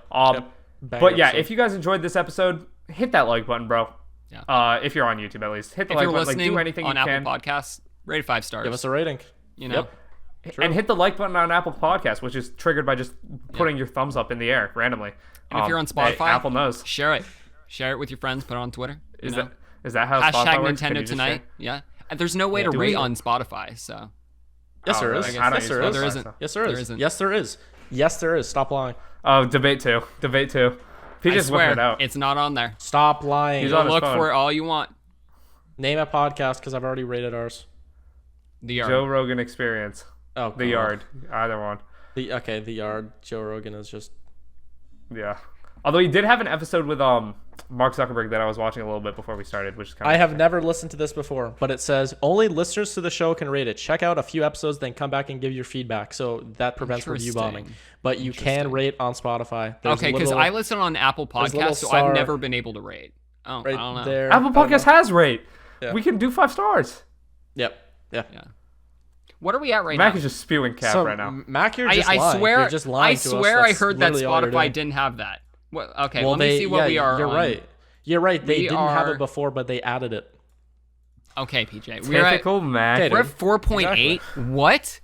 But yeah, if you guys enjoyed this episode, hit that like button, bro. Yeah. If you're on YouTube, at least hit the like button. Like, do anything on you Apple can. Podcasts, rate 5 stars. Give us a rating. And hit the like button on Apple Podcasts, which is triggered by just putting your thumbs up in the air randomly. And if you're on Spotify, Apple knows. Share it with your friends. Put it on Twitter. Is that how Spotify works? Nintendo Tonight? Yeah. And there's no way to rate on Spotify, so. Yes, there is. Yes, there isn't. Yes, there is. Yes, there is. Yes, there is. Stop lying. Oh, debate two. He just whipped it out. It's not on there. Stop lying. He's on his phone. Look for it all you want. Name a podcast, because I've already rated ours. The Yard. Joe Rogan Experience. Oh, The Yard. Either one. The Yard. Joe Rogan is just. Yeah. Although he did have an episode with Mark Zuckerberg that I was watching a little bit before we started, which is kind of. I have never listened to this before, but it says only listeners to the show can rate it. Check out a few episodes, then come back and give your feedback. So that prevents review bombing. But you can rate on Spotify. Okay, because I listen on Apple Podcasts, so I've never been able to rate. Oh, right, I don't know. There, Apple Podcasts has rate. Yeah. We can do 5 stars. Yep. Yeah. What are we at right now? Mac is just spewing cap right now. Mac, you're just lying. You're just lying to us. I swear I heard that Spotify didn't have that. Okay, let me see what we are. You're right. They didn't have it before, but they added it. Okay, PJ. Typical Mac. We're at 4.8. Exactly. What?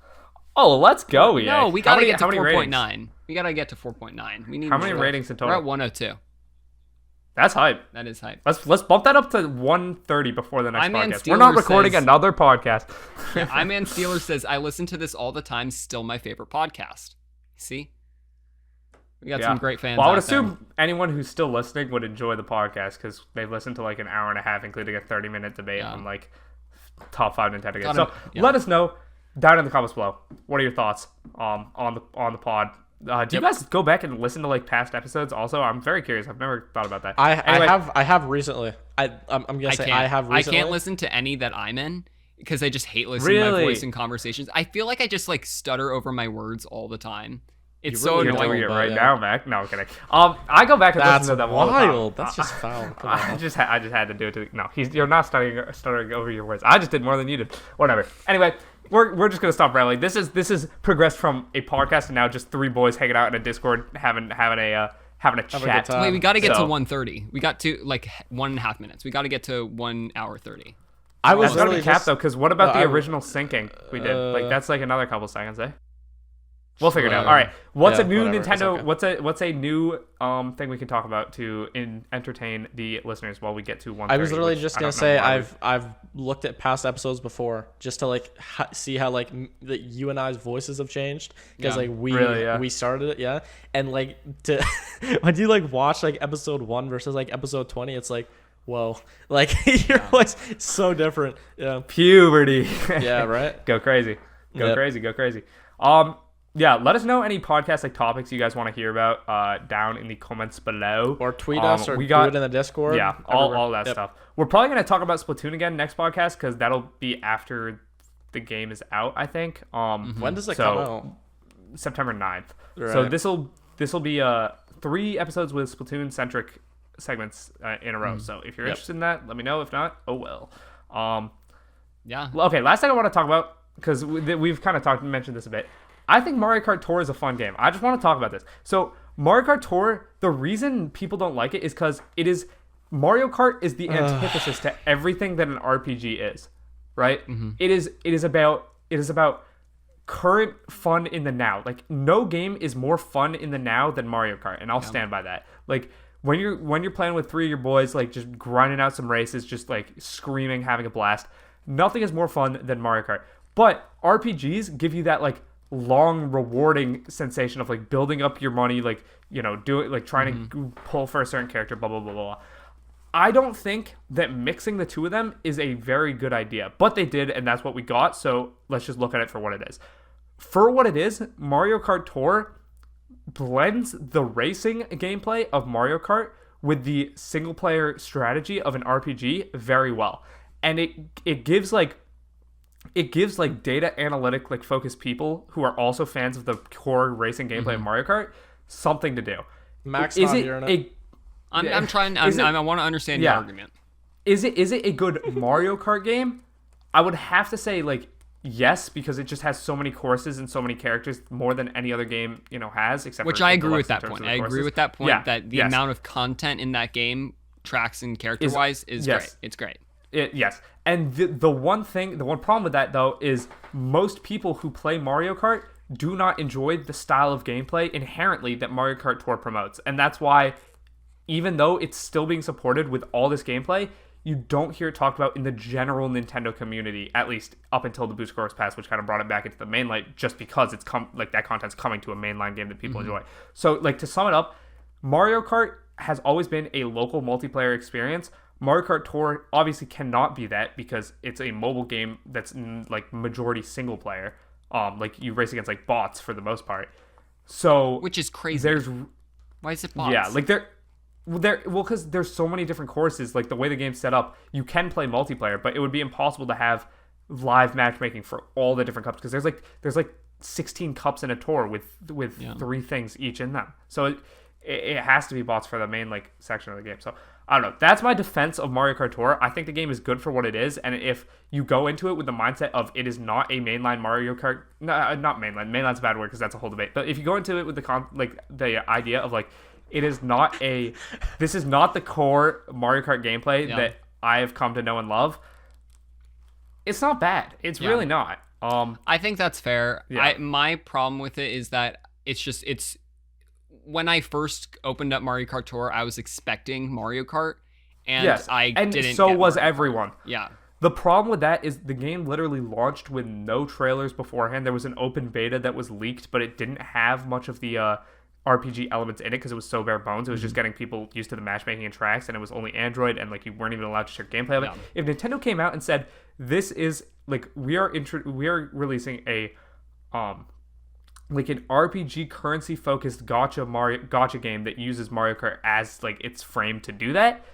Oh, let's go. No, we gotta get to 4.9. We gotta get to 4.9. We need. How many ratings in total? We're at 102. That's hype. That is hype. Let's bump that up to 130 before the next podcast. We're not recording another podcast. Man Steeler says, I listen to this all the time. Still my favorite podcast. See? We got some great fans. Well, I would assume anyone who's still listening would enjoy the podcast because they've listened to like an hour and a half, including a 30-minute debate on like top 5 Nintendo games. So let us know down in the comments below. What are your thoughts on the pod? Do you guys go back and listen to like past episodes? Also, I'm very curious. I've never thought about that. I have recently. I'm gonna say I have recently. I can't listen to any that I'm in because I just hate listening to my voice in conversations. I feel like I just like stutter over my words all the time. It's so annoying. You're doing it right now, Mac. No, I'm kidding. I go back and listen to them all the time. Wild. That's just foul. I just had to do it. You're not stuttering over your words. I just did more than you did. Whatever. Anyway. We're just gonna stop rambling. This is progressed from a podcast and now just 3 boys hanging out in a Discord having a chat. Wait, we got to get to 1:30. We got to like 1.5 minutes. We got to get to 1 hour 30. I was going to cap though, because what about the original syncing we did? Like that's like another couple seconds, eh? We'll figure it out. All right. What's a new whatever. Nintendo? Okay. What's a new thing we can talk about to entertain the listeners while we get to 1:30? I was literally just gonna say I've looked at past episodes before just to like see how like you and I's voices have changed because like we started it and like to when you like watch like episode 1 versus like episode 20, it's like whoa, like your voice is so different. Yeah, puberty. Yeah, right. Go crazy. Go crazy. Yeah, let us know any podcast like topics you guys want to hear about down in the comments below. Or tweet us or do it in the Discord. Yeah, all that stuff. We're probably going to talk about Splatoon again next podcast because that'll be after the game is out, I think. When does it come out? September 9th. Right. So this'll be 3 episodes with Splatoon-centric segments in a row. So if you're interested in that, let me know. If not, oh well. Okay, last thing I want to talk about, because we've kind of mentioned this a bit. I think Mario Kart Tour is a fun game. I just want to talk about this. So Mario Kart Tour, the reason people don't like it is because Mario Kart is the antithesis to everything that an RPG is, right? Mm-hmm. It is about current fun in the now. Like no game is more fun in the now than Mario Kart, and I'll stand by that. Like when you're playing with 3 of your boys, like just grinding out some races, just like screaming, having a blast. Nothing is more fun than Mario Kart. But RPGs give you that like long rewarding sensation of like building up your money, like doing like trying to pull for a certain character, blah blah blah blah. I don't think that mixing the two of them is a very good idea, but they did, and that's what we got. So let's just look at it for what it is. For what it is, Mario Kart Tour blends the racing gameplay of Mario Kart with the single player strategy of an RPG very well, and it gives data analytic like focused people who are also fans of the core racing gameplay of Mario Kart something to do. Max, I want to understand your argument. Is it a good Mario Kart game? I would have to say like yes, because it just has so many courses and so many characters more than any other game has. Which I agree with that point. I agree with that point that the amount of content in that game, tracks and character wise, is great. It's great. Yes. And the one problem with that, though, is most people who play Mario Kart do not enjoy the style of gameplay inherently that Mario Kart Tour promotes. And that's why, even though it's still being supported with all this gameplay, you don't hear it talked about in the general Nintendo community, at least up until the Boost Course Pass, which kind of brought it back into the mainline, just because it's that content's coming to a mainline game that people enjoy. So, like, to sum it up, Mario Kart has always been a local multiplayer experience. Mario Kart Tour obviously cannot be that because it's a mobile game that's like majority single player. Like you race against like bots for the most part. So which is crazy. Why is it bots? Yeah, like because there's so many different courses. Like the way the game's set up, you can play multiplayer, but it would be impossible to have live matchmaking for all the different cups because there's like 16 cups in a tour with 3 things each in them. So it has to be bots for the main like section of the game. So I don't know. That's my defense of Mario Kart Tour. I think the game is good for what it is, and if you go into it with the mindset of it is not a mainline Mario Kart, not mainline. Mainline's a bad word because that's a whole debate. But if you go into it with the idea of like it is not this is not the core Mario Kart gameplay that I have come to know and love. It's not bad. It's really not. I think that's fair. Yeah. My problem with it is that it's. When I first opened up Mario Kart Tour, I was expecting Mario Kart, and didn't. So was everyone. Yeah. The problem with that is the game literally launched with no trailers beforehand. There was an open beta that was leaked, but it didn't have much of the RPG elements in it because it was so bare bones. It was just getting people used to the matchmaking and tracks, and it was only Android, and like you weren't even allowed to share gameplay of it. If Nintendo came out and said, "This is like we are releasing a like an RPG currency focused gacha game that uses Mario Kart as like its frame to do that,"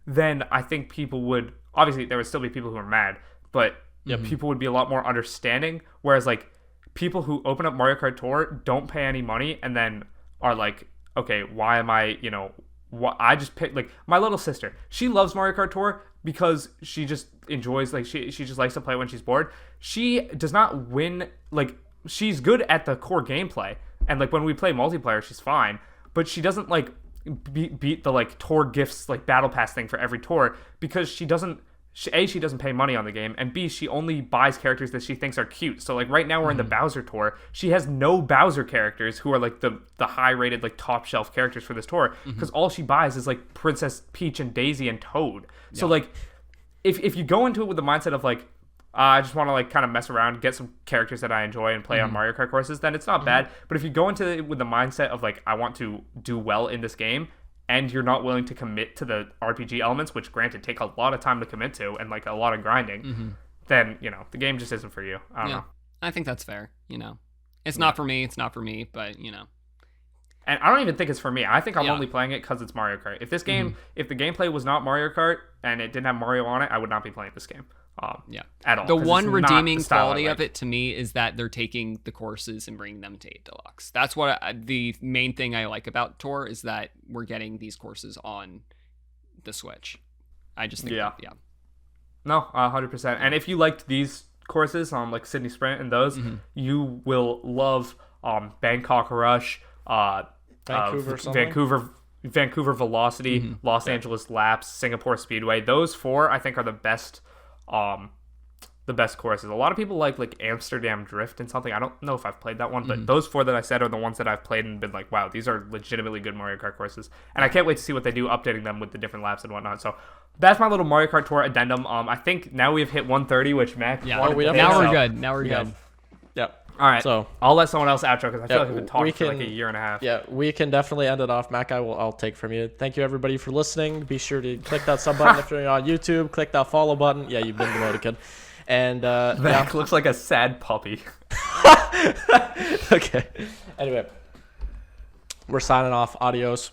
then I think people would obviously there would still be people who are mad, but people would be a lot more understanding. Whereas like people who open up Mario Kart Tour don't pay any money and then are like, okay, why am I I just picked like my little sister. She loves Mario Kart Tour because she just enjoys like she just likes to play when she's bored. She does not win like. She's good at the core gameplay, and like when we play multiplayer, she's fine. But she doesn't like beat the like tour gifts like battle pass thing for every tour because she doesn't she doesn't pay money on the game, and B, she only buys characters that she thinks are cute. So like right now we're in the Bowser tour. She has no Bowser characters who are like the high rated like top shelf characters for this tour, because all she buys is like Princess Peach and Daisy and Toad. So like if you go into it with the mindset of like, I just want to like kind of mess around, get some characters that I enjoy and play on Mario Kart courses, then it's not bad. But if you go into it with the mindset of like, I want to do well in this game, and you're not willing to commit to the RPG elements, which granted take a lot of time to commit to and like a lot of grinding, then, you know, the game just isn't for you. I don't know. I think that's fair. You know, it's not for me. It's not for me, but you know. And I don't even think it's for me. I think I'm only playing it because it's Mario Kart. If this game, if the gameplay was not Mario Kart and it didn't have Mario on it, I would not be playing this game. At all. The one redeeming quality of it to me is that they're taking the courses and bringing them to 8 Deluxe. That's what the main thing I like about Tour is that we're getting these courses on the Switch. I just think No, 100%. And if you liked these courses, like Sydney Sprint and those, you will love Bangkok Rush, Vancouver Velocity, Los Angeles Laps, Singapore Speedway. Those 4 I think are the best courses. A lot of people like Amsterdam Drift and something. I don't know if I've played that one, but those 4 that I said are the ones that I've played and been like, wow, these are legitimately good Mario Kart courses. And I can't wait to see what they do, updating them with the different laps and whatnot. So that's my little Mario Kart Tour addendum. I think now we've hit 130, which Mac now we're good. Now we're good. Yep. All right, so I'll let someone else outro because I feel like we've been talking for like a year and a half. Yeah, we can definitely end it off. Mac, I'll take from you. Thank you everybody for listening. Be sure to click that sub button if you're on YouTube. Click that follow button. Yeah, you've been demoted, kid. And Mac looks like a sad puppy. Okay. Anyway, we're signing off. Adios.